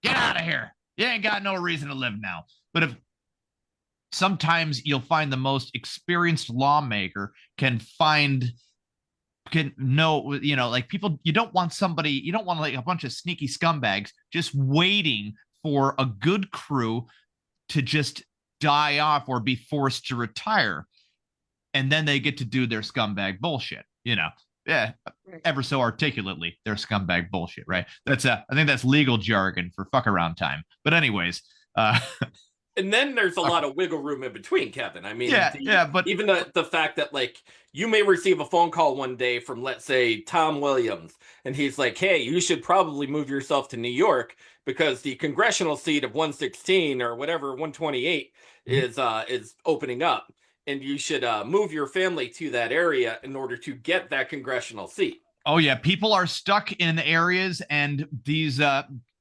Get out of here. You ain't got no reason to live now. But if sometimes you'll find the most experienced lawmaker can know, like people, you don't want like a bunch of sneaky scumbags just waiting for a good crew to just die off or be forced to retire. And then they get to do their scumbag bullshit, Yeah, ever so articulately, their scumbag bullshit, right? I think that's legal jargon for fuck around time. But anyways, and then there's a lot of wiggle room in between, Kevin. I mean, but even the fact that like you may receive a phone call one day from, let's say, Tom Williams, and he's like, hey, you should probably move yourself to New York because the congressional seat of 116 or whatever 128 is opening up, and you should move your family to that area in order to get that congressional seat. Oh yeah, people are stuck in areas, and these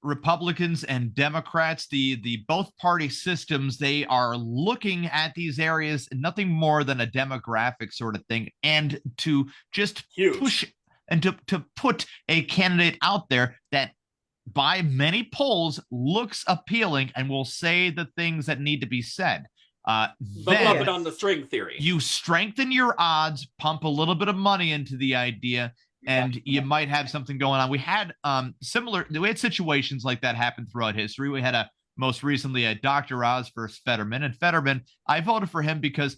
Republicans and Democrats, the both party systems, they are looking at these areas nothing more than a demographic sort of thing, and to just push and to put a candidate out there that by many polls looks appealing and will say the things that need to be said. Then love it on the string theory. You strengthen your odds, pump a little bit of money into the idea, and you might have something going on. We had we had situations like that happen throughout history. We had most recently Dr. Oz versus Fetterman, and Fetterman, I voted for him because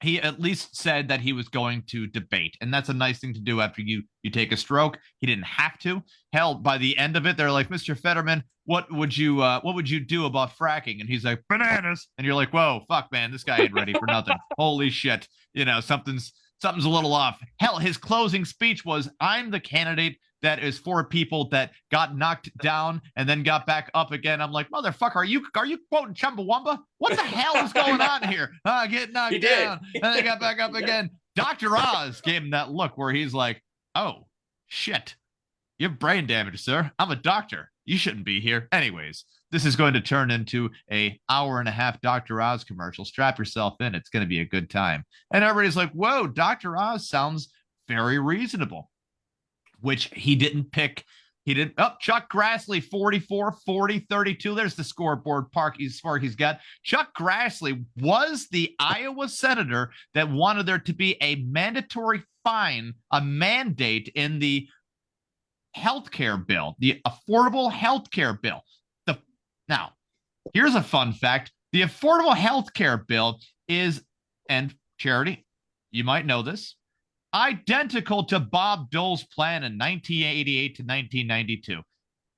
he at least said that he was going to debate, and that's a nice thing to do after you take a stroke. He didn't have to. Hell, by the end of it, they're like, Mr. Fetterman, what would you do about fracking? And he's like, bananas. And you're like, whoa, fuck, man, this guy ain't ready for nothing. Holy shit, something's a little off. Hell, his closing speech was, I'm the candidate that is for people that got knocked down and then got back up again. I'm like, motherfucker, are you quoting Chumbawamba? What the hell is going on here? Get knocked down and they got back up again. Dr. Oz gave him that look where he's like, oh shit, you have brain damage, sir. I'm a doctor. You shouldn't be here. Anyways, this is going to turn into a hour and a half Dr. Oz commercial. Strap yourself in. It's going to be a good time. And everybody's like, whoa, Dr. Oz sounds very reasonable. which he didn't pick. He didn't. Oh, Chuck Grassley, 44, 40, 32. There's the scoreboard. Sparky's got. Chuck Grassley was the Iowa senator that wanted there to be a mandatory fine, a mandate in the healthcare bill, the Affordable Healthcare Bill. Now, here's a fun fact. The Affordable Healthcare Bill is, and Charity, you might know this, identical to Bob Dole's plan in 1988 to 1992.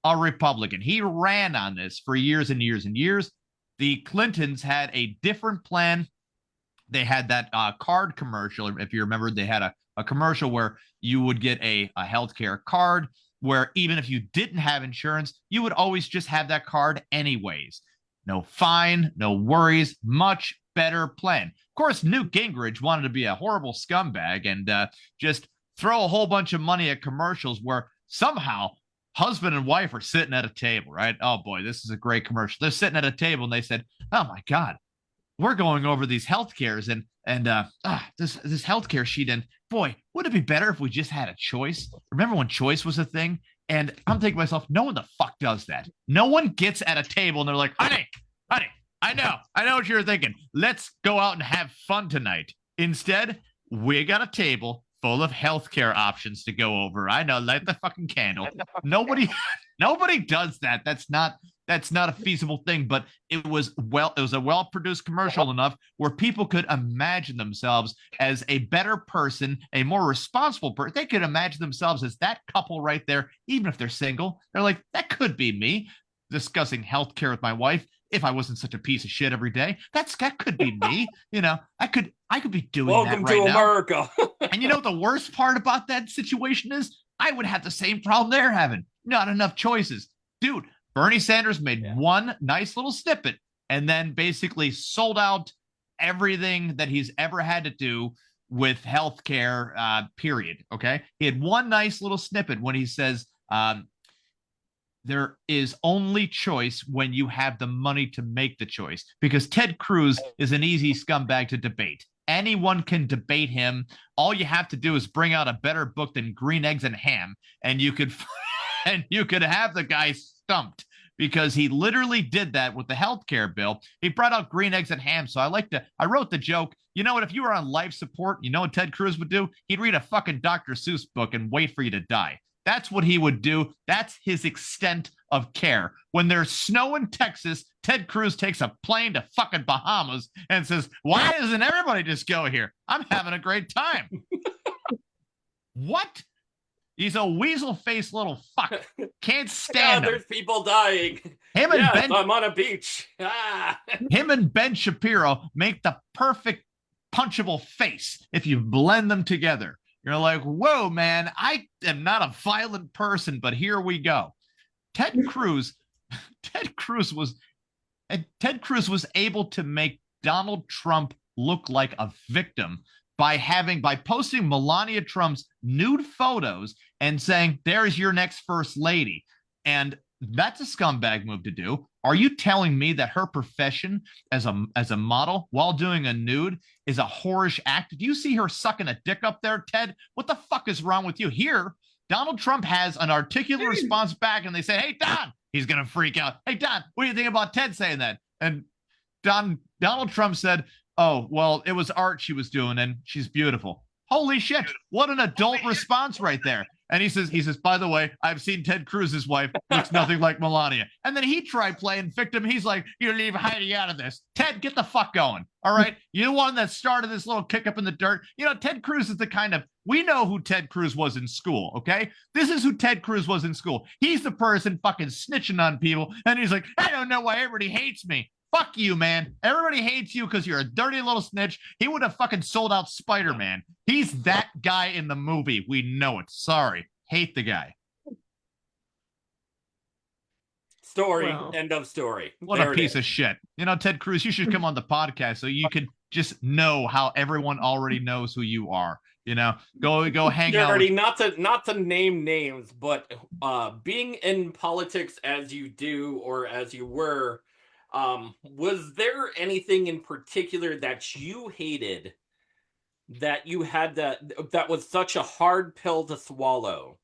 A Republican. He ran on this for years and years and years. The Clintons had a different plan. They had that card commercial. If you remember, they had a commercial where you would get a healthcare card where even if you didn't have insurance, you would always just have that card anyways. No fine, no worries, much better plan. Of course, Newt Gingrich wanted to be a horrible scumbag and just throw a whole bunch of money at commercials where somehow husband and wife are sitting at a table, right? Oh boy, this is a great commercial. They're sitting at a table and they said, oh my God, we're going over these healthcares and this healthcare sheet. And boy, would it be better if we just had a choice? Remember when choice was a thing? And I'm thinking to myself, no one the fuck does that. No one gets at a table and they're like, honey, I know what you're thinking. Let's go out and have fun tonight. Instead, we got a table full of healthcare options to go over. I know, light the fucking candle. Nobody does that. That's not a feasible thing, but it was a well-produced commercial enough where people could imagine themselves as a better person, a more responsible person. They could imagine themselves as that couple right there, even if they're single. They're like, that could be me discussing healthcare with my wife. If I wasn't such a piece of shit every day, that could be me. You know, I could be doing Welcome that right to now. America. And you know what the worst part about that situation is? I would have the same problem they're having. Not enough choices. Dude, Bernie Sanders made one nice little snippet and then basically sold out everything that he's ever had to do with healthcare, period. Okay. He had one nice little snippet when he says, there is only choice when you have the money to make the choice, because Ted Cruz is an easy scumbag to debate. Anyone can debate him. All you have to do is bring out a better book than Green Eggs and Ham, and you could have the guy stumped, because he literally did that with the healthcare bill. He brought out Green Eggs and Ham. So I wrote the joke. You know what? If you were on life support, you know what Ted Cruz would do? He'd read a fucking Dr. Seuss book and wait for you to die. That's what he would do. That's his extent of care. When there's snow in Texas, Ted Cruz takes a plane to fucking Bahamas and says, why doesn't everybody just go here? I'm having a great time. What? He's a weasel-faced little fuck. Can't stand him. There's people dying. I'm on a beach. Him and Ben Shapiro make the perfect punchable face if you blend them together. You're like, whoa, man, I am not a violent person, but here we go. Ted Cruz was able to make Donald Trump look like a victim by posting Melania Trump's nude photos and saying, there's your next first lady. And that's a scumbag move to do. Are you telling me that her profession as a model while doing a nude is a whorish act? Did you see her sucking a dick up there, Ted? What the fuck is wrong with you? Here, Donald Trump has an articulate response back, and they say, hey, Don, he's going to freak out. Hey, Don, what do you think about Ted saying that? And Donald Trump said, oh, well, it was art she was doing, and she's beautiful. Holy shit. What an adult response right there. And he says, by the way, I've seen Ted Cruz's wife. Looks nothing like Melania. And then he tried playing victim. He's like, you leave Heidi out of this. Ted, get the fuck going. All right. You're the one that started this little kick up in the dirt. You know, Ted Cruz is the kind of, we know who Ted Cruz was in school. Okay. This is who Ted Cruz was in school. He's the person fucking snitching on people. And he's like, I don't know why everybody hates me. Fuck you, man. Everybody hates you because you're a dirty little snitch. He would have fucking sold out Spider-Man. He's that guy in the movie. We know it. Sorry. Hate the guy. End of story. What a piece of shit. You know, Ted Cruz, you should come on the podcast so you can just know how everyone already knows who you are. You know, go hang out. Not to name names, but being in politics as you do or as you were, was there anything in particular that you hated that you had that was such a hard pill to swallow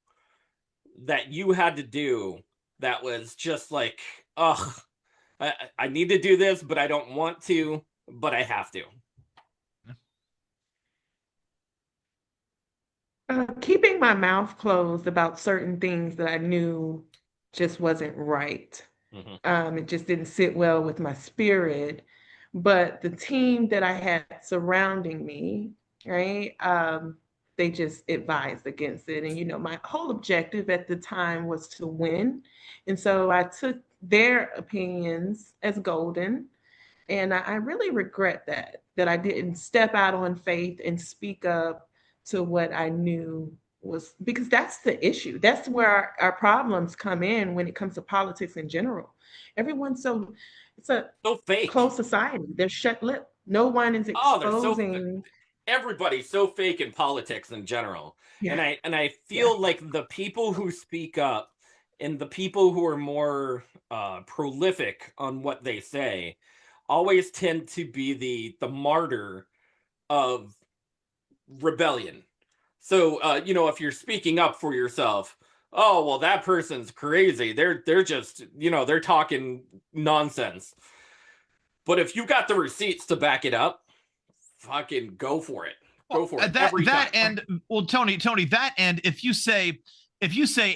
that you had to do that was just like, ugh, I need to do this, but I don't want to, but I have to? Keeping my mouth closed about certain things that I knew just wasn't right. It just didn't sit well with my spirit. But the team that I had surrounding me, right, they just advised against it. And, you know, my whole objective at the time was to win. And so I took their opinions as golden. And I really regret that I didn't step out on faith and speak up to what I knew was, because that's the issue. That's where our problems come in when it comes to politics in general. Everyone's it's a So fake. closed society. They're shut lip. No one is exposing. Everybody's so fake in politics in general. Yeah. And I feel like the people who speak up and the people who are more prolific on what they say always tend to be the martyr of rebellion. So you know, if you're speaking up for yourself, oh well, that person's crazy. They're just, you know, they're talking nonsense. But if you got the receipts to back it up, fucking go for it. Go for it. That and well, Tony, that and if you say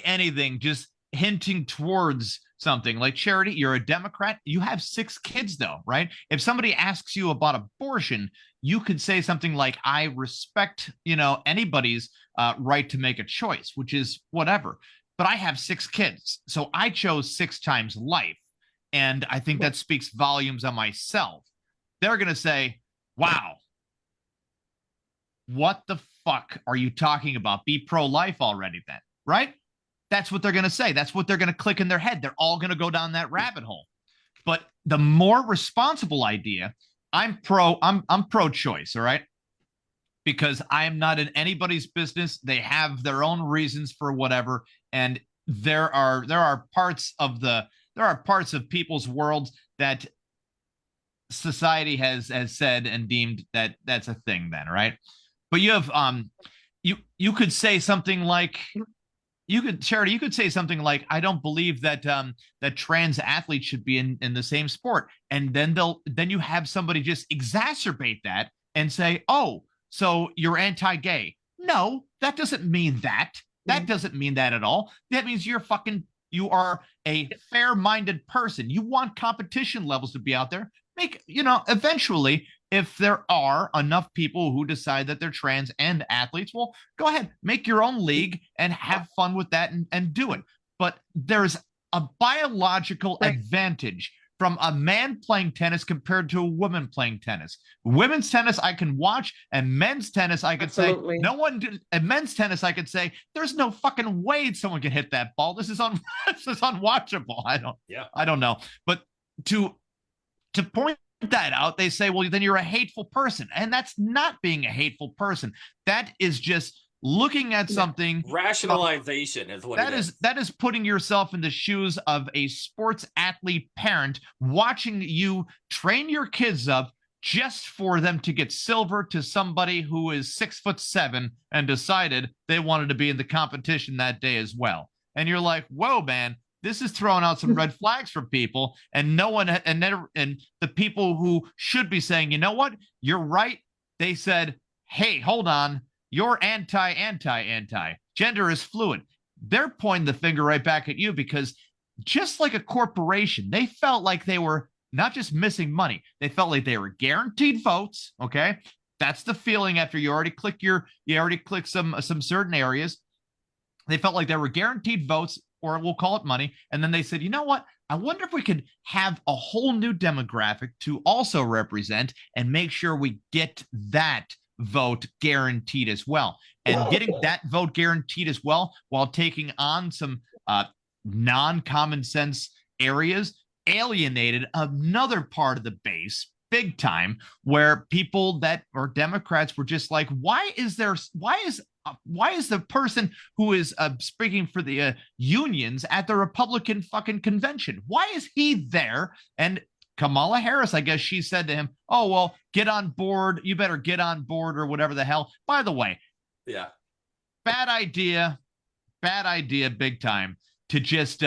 anything just hinting towards something like Charity, you're a Democrat, you have 6 kids though, right? If somebody asks you about abortion, you could say something like, I respect, you know, anybody's right to make a choice, which is whatever. But I have 6 kids, so I chose 6 times life. And I think that speaks volumes on myself. They're going to say, wow, what the fuck are you talking about? Be pro-life already then, right? That's what they're going to say. That's what they're going to click in their head. They're all going to go down that rabbit hole. But the more responsible idea, I'm pro-choice, all right? Because I am not in anybody's business. They have their own reasons for whatever, and there are parts of people's worlds that society has said and deemed that that's a thing then, right? But you have you could say something like, Charity, you could say something like, I don't believe that that trans athletes should be in the same sport. And then you have somebody just exacerbate that and say, oh, so you're anti-gay. No, that doesn't mean that. That doesn't mean that at all. That means you are a fair-minded person. You want competition levels to be out there. Eventually, if there are enough people who decide that they're trans and athletes, well, go ahead, make your own league and have fun with that and do it. But there's a biological advantage from a man playing tennis compared to a woman playing tennis. Women's tennis I can watch, and men's tennis I could say men's tennis I could say there's no fucking way someone can hit that ball. This is unwatchable. I don't know. But to point that out, they say, well, then you're a hateful person. And that's not being a hateful person. That is just looking at something. Rationalization is what it is. That is putting yourself in the shoes of a sports athlete parent watching you train your kids up just for them to get silver to somebody who is 6'7" and decided they wanted to be in the competition that day as well. And you're like, whoa, man. This is throwing out some red flags for people, and and the people who should be saying, you know what, you're right. They said, hey, hold on, you're anti. Gender is fluid. They're pointing the finger right back at you because just like a corporation, they felt like they were not just missing money. They felt like they were guaranteed votes. Okay, that's the feeling after you already click some certain areas. They felt like they were guaranteed votes, or we'll call it money. And then they said, you know what? I wonder if we could have a whole new demographic to also represent and make sure we get that vote guaranteed as well. And getting that vote guaranteed as well while taking on some non-common sense areas alienated another part of the base big time, where people that are Democrats were just like, why is the person who is speaking for the unions at the Republican fucking convention? Why is he there? And Kamala Harris, I guess she said to him, oh, well, get on board. You better get on board or whatever the hell. By the way, yeah, bad idea bad idea, big time, to just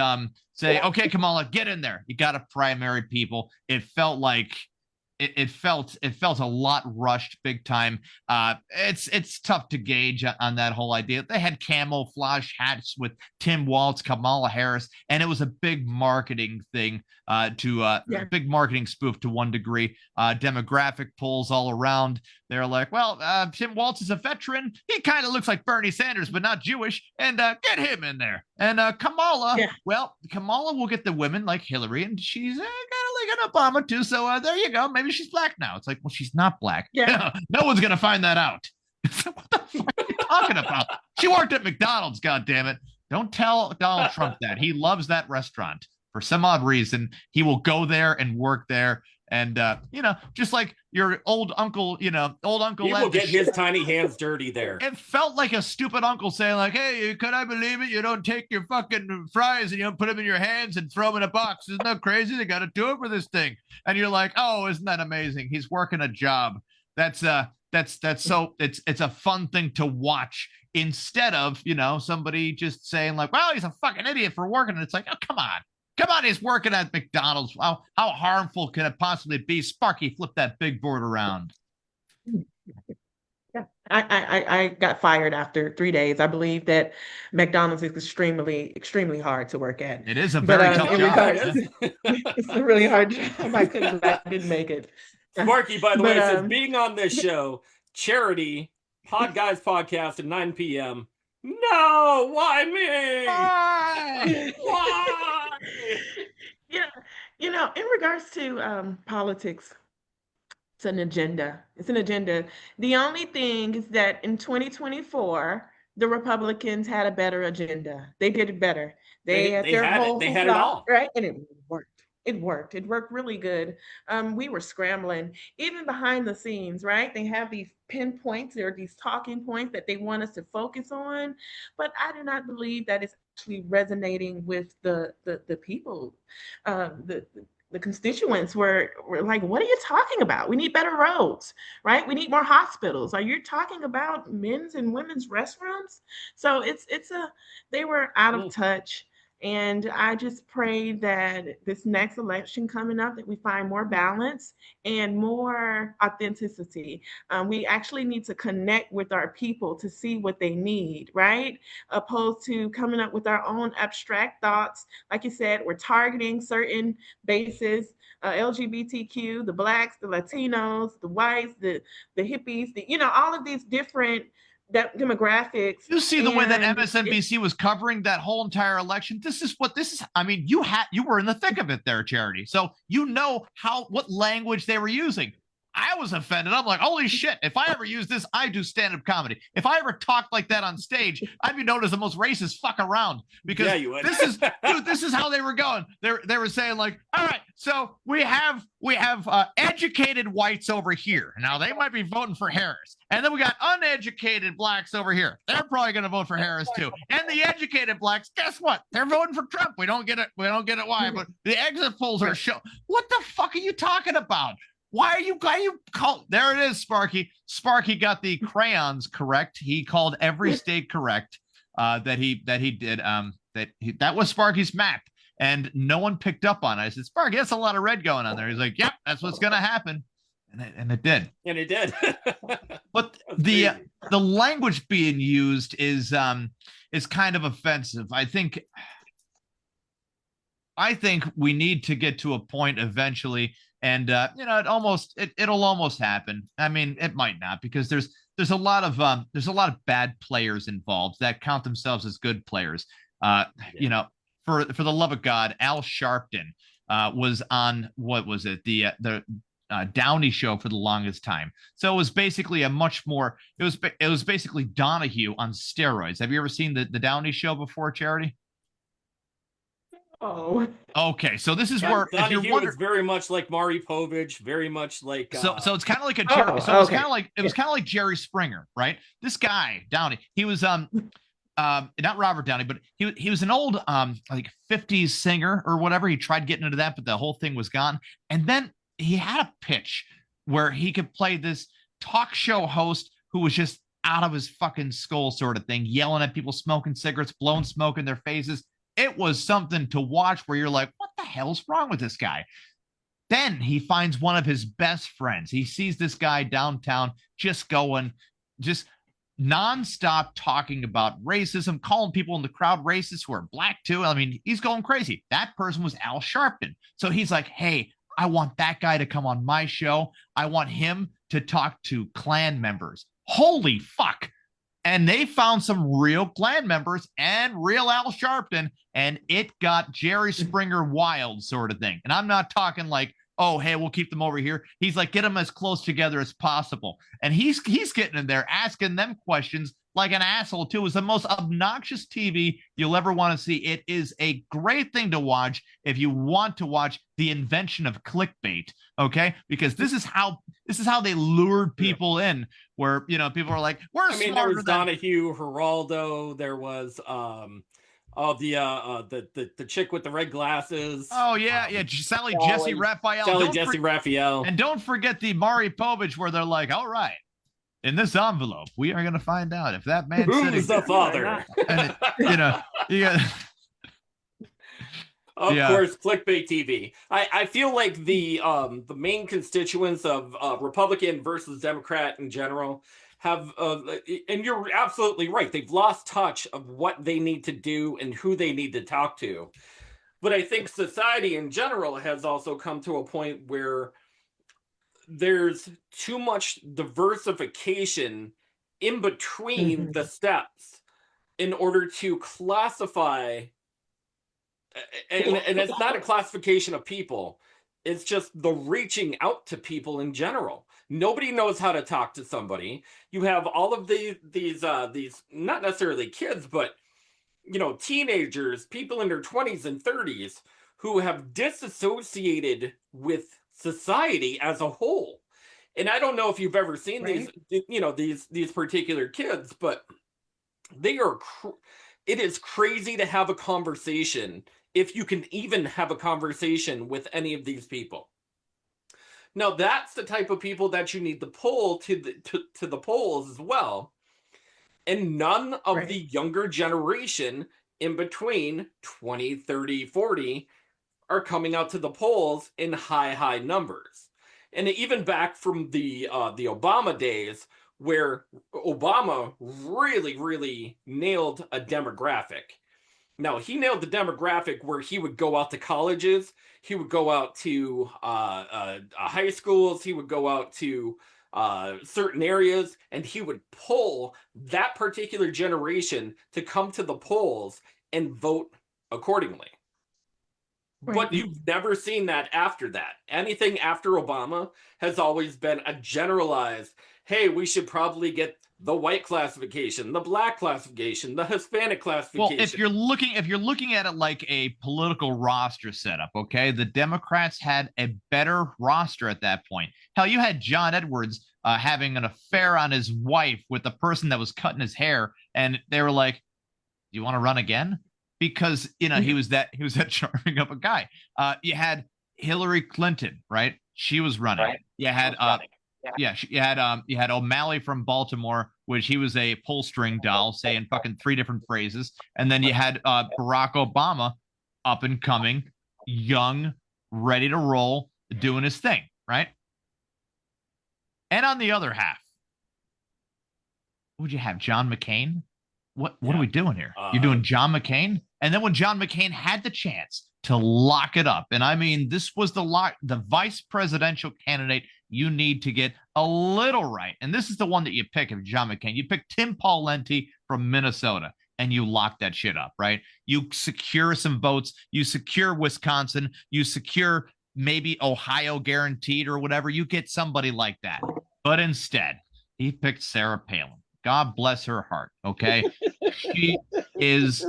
say, okay, Kamala, get in there. You got to primary people. It felt like it felt a lot rushed, big time. It's tough to gauge on that whole idea. They had camouflage hats with Tim Walz, Kamala Harris, and it was a big marketing thing, big marketing spoof to one degree. Demographic polls all around. They're like, well, Tim Walz is a veteran. He kind of looks like Bernie Sanders, but not Jewish. And get him in there. And Kamala, Kamala will get the women like Hillary, and she's kind of like an Obama too. So there you go. Maybe she's black now. It's like, well, she's not black. Yeah. No one's gonna find that out. What the fuck are you talking about? She worked at McDonald's. God damn it! Don't tell Donald Trump that. He loves that restaurant for some odd reason. He will go there and work there. And just like your old uncle, he will get his tiny hands dirty there. It felt like a stupid uncle saying, like, hey, could I believe it? You don't take your fucking fries and you don't put them in your hands and throw them in a box. Isn't that crazy? They got to do it for this thing. And you're like, oh, isn't that amazing? He's working a job. That's so it's a fun thing to watch instead of, somebody just saying like, well, he's a fucking idiot for working. And it's like, oh, come on. Come on, he's working at McDonald's. How harmful can it possibly be? Sparky, flip that big board around. Yeah, I got fired after 3 days. I believe that McDonald's is extremely, extremely hard to work at. It is a very tough job. It's a really hard job. I didn't make it. Sparky, by the way, says being on this show, Charity, Podguyz Podcast at 9 p.m. No, why me? Why? Yeah, in regards to politics, it's an agenda. It's an agenda. The only thing is that in 2024, the Republicans had a better agenda. They did it better. They had it all, right? And it worked. It worked really good. We were scrambling, even behind the scenes, right? They have these pinpoints, there are these talking points that they want us to focus on, but I do not believe that it's actually resonating with the people. The constituents were like, what are you talking about? We need better roads, right? We need more hospitals. Are you talking about men's and women's restrooms? So they were out of touch. And I just pray that this next election coming up, that we find more balance and more authenticity. We actually need to connect with our people to see what they need, right? Opposed to coming up with our own abstract thoughts. Like you said, we're targeting certain bases, LGBTQ, the Blacks, the Latinos, the whites, the hippies, all of these different demographics. You see the way that MSNBC was covering that whole entire election. This is. I mean, you were in the thick of it there, Charity. So what language they were using. I was offended. I'm like, holy shit. If I ever use this, I do stand-up comedy. If I ever talked like that on stage, I'd be known as the most racist fuck around, because this is how they were going. They were saying like, all right, so we have educated whites over here. Now they might be voting for Harris. And then we got uneducated blacks over here. They're probably going to vote for Harris too. And the educated blacks, guess what? They're voting for Trump. We don't get it why, but the exit polls are show. What the fuck are you talking about? Why are you call? There it is, Sparky. Sparky got the crayons correct. He called every state correct that he did. That was Sparky's map, and no one picked up on it. I said, Sparky, that's a lot of red going on there. He's like, yep, that's what's gonna happen, and it did. And it did. But the language being used is kind of offensive. I think we need to get to a point eventually. And it'll almost happen. I mean, it might not, because there's a lot of bad players involved that count themselves as good players. For the love of God, Al Sharpton was on, what was it, the Downey show for the longest time. So it was basically it was basically Donahue on steroids. Have you ever seen the Downey show before, Charity? Oh. Okay, so this is where if you're wondering, it's very much like Maury Povich, very much like so it's kind of like a Jerry, it was kind of like Jerry Springer, right? This guy Downey, he was not Robert Downey, but he was an old like 50s singer or whatever. He tried getting into that, but the whole thing was gone. And then he had a pitch where he could play this talk show host who was just out of his fucking skull sort of thing, yelling at people smoking cigarettes, blowing smoke in their faces. It was something to watch where you're like, what the hell's wrong with this guy? Then he finds one of his best friends. He sees this guy downtown just nonstop talking about racism, calling people in the crowd racist who are black too. I mean, he's going crazy. That person was Al Sharpton. So he's like, hey, I want that guy to come on my show. I want him to talk to Klan members. Holy fuck. And they found some real Klan members and real Al Sharpton, and it got Jerry Springer wild sort of thing. And I'm not talking like, oh, hey, we'll keep them over here. He's like, get them as close together as possible. And he's getting in there, asking them questions like an asshole, too. It's the most obnoxious TV you'll ever want to see. It is a great thing to watch if you want to watch the invention of clickbait, okay? Because this is how they lured people in, where, you know, people are like, we're smarter there was than Donahue, Geraldo, there was the chick with the red glasses. Oh yeah, Sally Jesse Raphael. And don't forget the Maury Povich, where they're like, all right, in this envelope, we are going to find out if that man who's the father. And you got. Of course, clickbait TV. I feel like the main constituents of Republican versus Democrat in general have, and you're absolutely right, they've lost touch of what they need to do and who they need to talk to. But I think society in general has also come to a point where there's too much diversification in between the steps in order to classify. And it's not a classification of people. It's just the reaching out to people in general. Nobody knows how to talk to somebody. You have all of these not necessarily kids, but, you know, teenagers, people in their 20s and 30s who have disassociated with society as a whole. And I don't know if you've ever seen these particular kids, but they are. It is crazy to have a conversation, if you can even have a conversation with any of these people. Now, that's the type of people that you need to pull to the polls as well. And none of the younger generation in between 20, 30, 40 are coming out to the polls in high numbers. And even back from the Obama days, where Obama really nailed a demographic. Now, he nailed the demographic where he would go out to colleges, he would go out to high schools, he would go out to certain areas, and he would pull that particular generation to come to the polls and vote accordingly. But you've never seen that after that. Anything after Obama has always been a generalized, hey, we should probably get the white classification, the black classification, the Hispanic classification. Well, if you're looking at it like a political roster setup, okay, the Democrats had a better roster at that point. Hell, you had John Edwards having an affair on his wife with the person that was cutting his hair, and they were like, "Do you want to run again?" Because, you know, he was that charming of a guy. You had Hillary Clinton, right? She was running. Right. You had you had O'Malley from Baltimore, which he was a pull string doll saying fucking 3 different phrases. And then you had Barack Obama, up and coming, young, ready to roll, doing his thing, right? And on the other half, what would you have? John McCain? What are we doing here? You're doing John McCain? And then when John McCain had the chance to lock it up, and I mean, this was the vice presidential candidate you need to get a little right. And this is the one that you pick of John McCain. You pick Tim Pawlenty from Minnesota, and you lock that shit up, right? You secure some votes. You secure Wisconsin. You secure maybe Ohio guaranteed or whatever. You get somebody like that. But instead, he picked Sarah Palin. God bless her heart, okay? She is,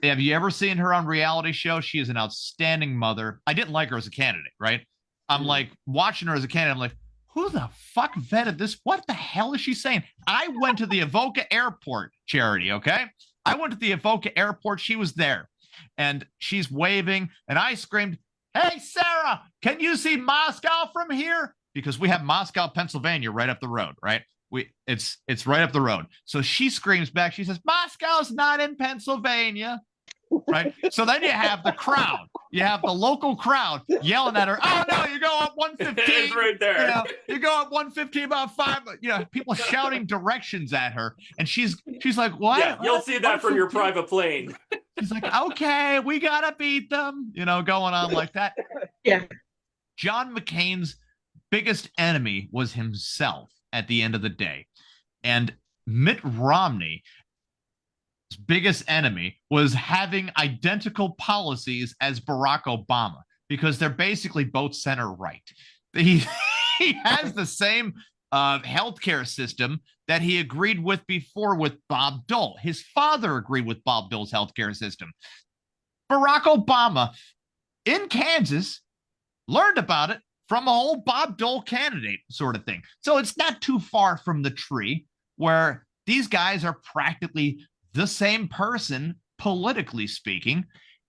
have you ever seen her on reality show? She is an outstanding mother. I didn't like her as a candidate, right? I'm like watching her as a candidate. I'm like, who the fuck vetted this? What the hell is she saying? I went to the Avoca Airport, Charity, okay? I went to the Avoca Airport. She was there, and she's waving, and I screamed, "Hey, Sarah, can you see Moscow from here?" Because we have Moscow, Pennsylvania right up the road, right? It's right up the road. So she screams back. She says, Moscow's not in Pennsylvania. Right. So then you have the crowd. You have the local crowd yelling at her. Oh no, you go up 115. It's right there. You go up 115 about 5. People shouting directions at her, and she's like, what? Yeah, you'll see that from your private plane. She's like, okay, we gotta beat them. Going on like that. Yeah. John McCain's biggest enemy was himself at the end of the day, and Mitt Romney's biggest enemy was having identical policies as Barack Obama, because they're basically both center right. He has the same healthcare system that he agreed with before with Bob Dole. His father agreed with Bob Dole's healthcare system. Barack Obama in Kansas learned about it from a whole Bob Dole candidate sort of thing. So it's not too far from the tree where these guys are practically the same person, politically speaking,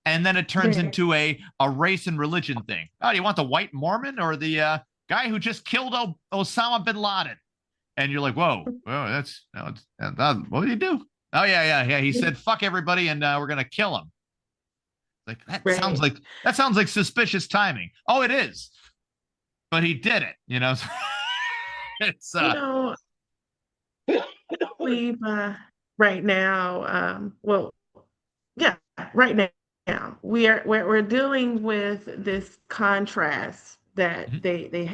and then it turns into a race and religion thing. Oh, do you want the white Mormon or the guy who just killed Osama bin Laden? And you're like, whoa, what did he do? Oh yeah. He said, fuck everybody, and we're gonna kill him. Like that sounds like suspicious timing. Oh, it is, but he did it. It's we've right now, right now we're dealing with this contrast that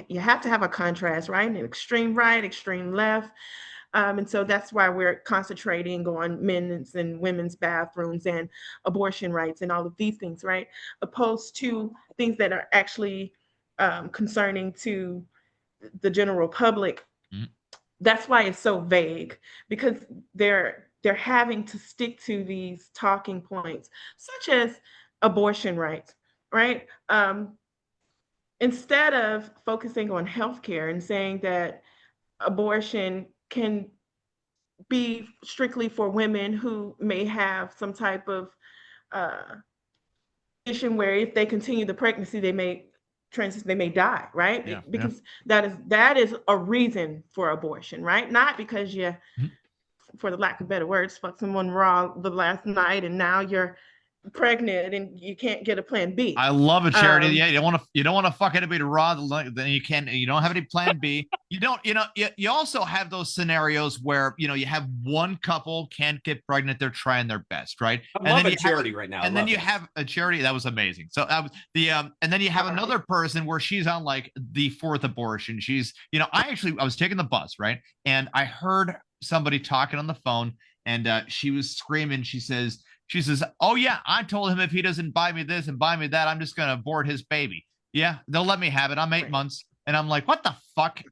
you have to have a contrast, right? An extreme right, extreme left. And so that's why we're concentrating on men's and women's bathrooms and abortion rights and all of these things, right? Opposed to things that are actually concerning to the general public. That's why it's so vague, because they're having to stick to these talking points, such as abortion rights, right? Instead of focusing on healthcare and saying that abortion can be strictly for women who may have some type of condition where if they continue the pregnancy, they may die, right? Because that is a reason for abortion, right? Not because you, for the lack of better words, fuck someone raw the last night and now you're pregnant and you can't get a plan B. I love it, Charity. You don't want to fuck anybody raw, then you don't have any plan B. You also have those scenarios where you have one couple can't get pregnant, they're trying their best, right? I love a Charity right now. And then you have a Charity that was amazing. So and then you have another person where she's on like the 4th abortion. She's I was taking the bus, right? And I heard somebody talking on the phone, and she was screaming. She says, oh yeah, I told him if he doesn't buy me this and buy me that, I'm just gonna abort his baby. Yeah, they'll let me have it. I'm 8 months. And I'm like, what the fuck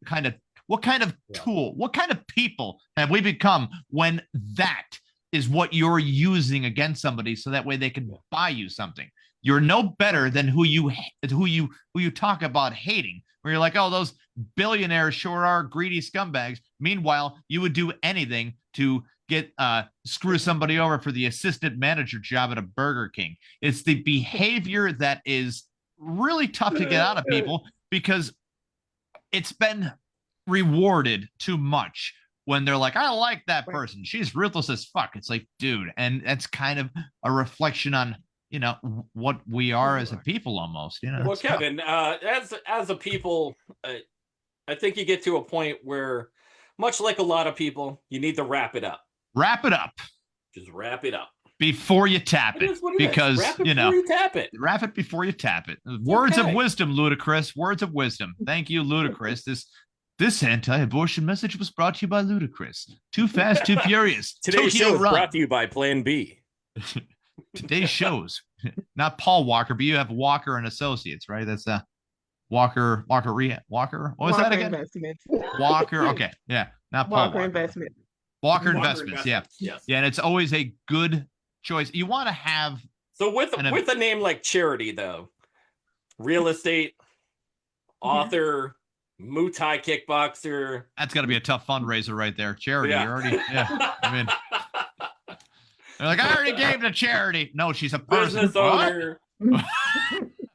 what kind of tool, what kind of people have we become when that is what you're using against somebody so that way they can buy you something? You're no better than who you talk about hating, where you're like, oh, those billionaires sure are greedy scumbags. Meanwhile, you would do anything to screw somebody over for the assistant manager job at a Burger King. It's the behavior that is really tough to get out of people, because it's been rewarded too much when they're like, I like that person, she's ruthless as fuck. It's like, dude, and that's kind of a reflection on what we are as a people, almost. Well, Kevin, as a people, I think you get to a point where, much like a lot of people, you need to wrap it up. Just wrap it up before you tap it, because before you tap it. Wrap it before you tap it. Words of wisdom, Ludacris. Words of wisdom. Thank you, Ludacris. This anti-abortion message was brought to you by Ludacris. Too fast, too furious. Today's show is brought to you by Plan B. Today's shows, not Paul Walker, but you have Walker and Associates, right? That's Walker. What was that again? Investments. Walker. Okay, yeah, not Paul Walker Investments. Walker Investments. Yeah, yes. Yeah, and it's always a good choice. You want to have with a name like Charity, though, real estate, author, Muay Thai kickboxer. That's got to be a tough fundraiser right there. Charity, you're already. Yeah, I mean, they're like, I already gave to Charity. No, she's a person. Business owner.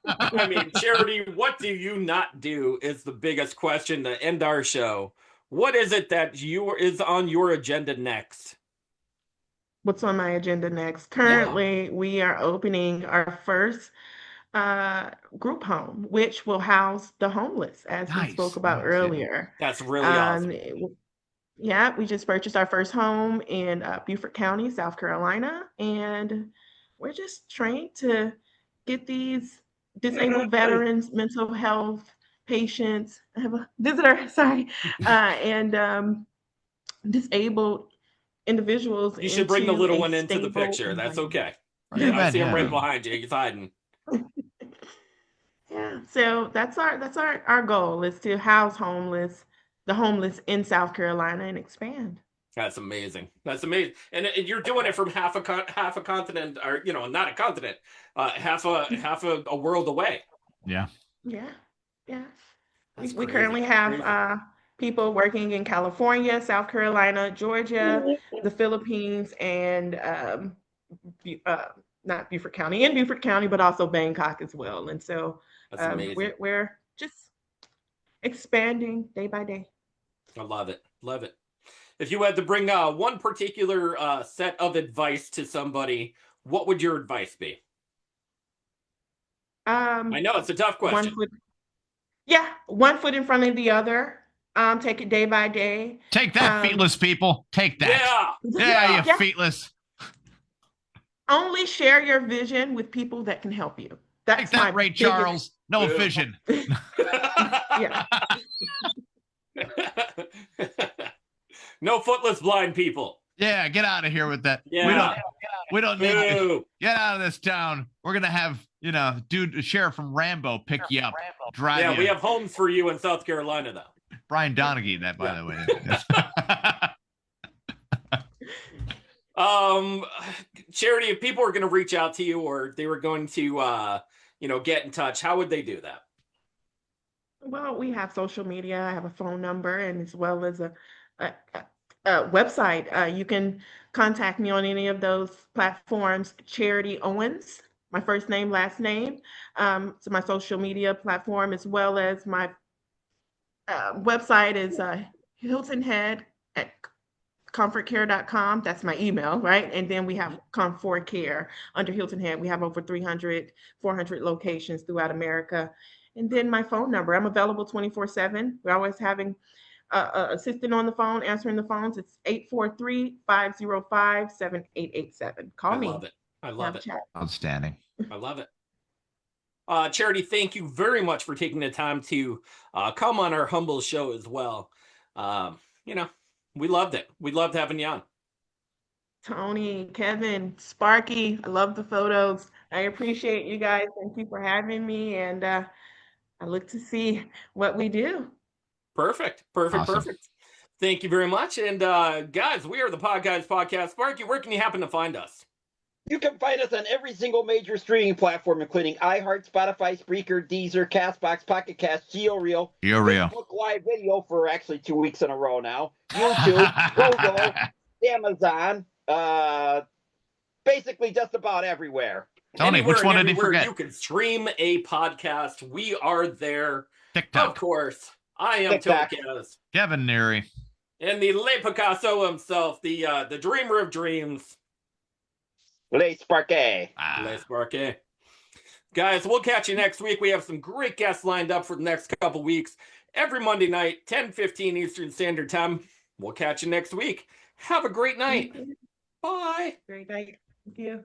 I mean, Charity, what do you not do is the biggest question to end our show. what is it that is on your agenda next? What's on my agenda next? Currently, we are opening our first group home, which will house the homeless, as we spoke about earlier. That's really awesome. Yeah, we just purchased our first home in Beaufort County, South Carolina, and we're just trying to get these disabled veterans, mental health patients. I have a visitor, sorry, and disabled individuals. You should bring the into little a one into the stable picture. That's environment. okay. I see him right behind you. He's hiding. Yeah, so that's our goal, is to house the homeless in South Carolina and expand. That's amazing. That's amazing. And you're doing it from half a continent, or not a continent, half a world away. Yeah. Yeah. That's We crazy. currently have people working in California, South Carolina, Georgia, the Philippines, and not Beaufort County, in Beaufort County, but also Bangkok as well. And so That's amazing. we're just expanding day by day. I love it. Love it. If you had to bring one particular set of advice to somebody, what would your advice be? I know it's a tough question. One foot in front of the other. Take it day by day. Take that, feetless people. Take that. Yeah, you feetless. Only share your vision with people that can help you. That's Take that, Ray Charles. No vision. Yeah. No footless blind people. Yeah, get out of here with that. Yeah. We don't need you. Get out of this town. We're gonna have, Sheriff from Rambo pick you up. Drive you. Yeah, we have homes for you in South Carolina, though. Brian Donaghy, that, by the way. Charity, if people were going to reach out to you, or they were going to, get in touch, how would they do that? Well, we have social media. I have a phone number, and as well as a website. You can contact me on any of those platforms. Charity Owens, my first name, last name. So my social media platform, as well as my website is Hilton Head at comfortcare.com. That's my email, right? And then we have Comfort Care under Hilton Head. We have over 400 locations throughout America. And then my phone number, I'm available 24/7. We're always having assistant on the phone, answering the phones. It's 843-505-7887. Call me. I love it. Outstanding. I love it. Charity, thank you very much for taking the time to come on our humble show as well. We loved it. We loved having you on. Tony, Kevin, Sparky, I love the photos. I appreciate you guys. Thank you for having me. And I look to see what we do. Perfect. Awesome. Thank you very much. And guys, we are the Podguyz Podcast. Sparky, where can you happen to find us? You can find us on every single major streaming platform, including iHeart, Spotify, Spreaker, Deezer, CastBox, Pocket Cast, GeoReel, Facebook Live Video for actually 2 weeks in a row now, YouTube, Google, Amazon, basically just about everywhere. Tony, which one did he forget? You can stream a podcast. We are there. TikTok. Of course. I am Podguyz. Kevin Neary. And the Le Picasso himself, the dreamer of dreams. Le Sparky. Le Sparky. Guys, we'll catch you next week. We have some great guests lined up for the next couple weeks. Every Monday night, 10:15 Eastern Standard Time. We'll catch you next week. Have a great night. Bye. Great night. Thank you.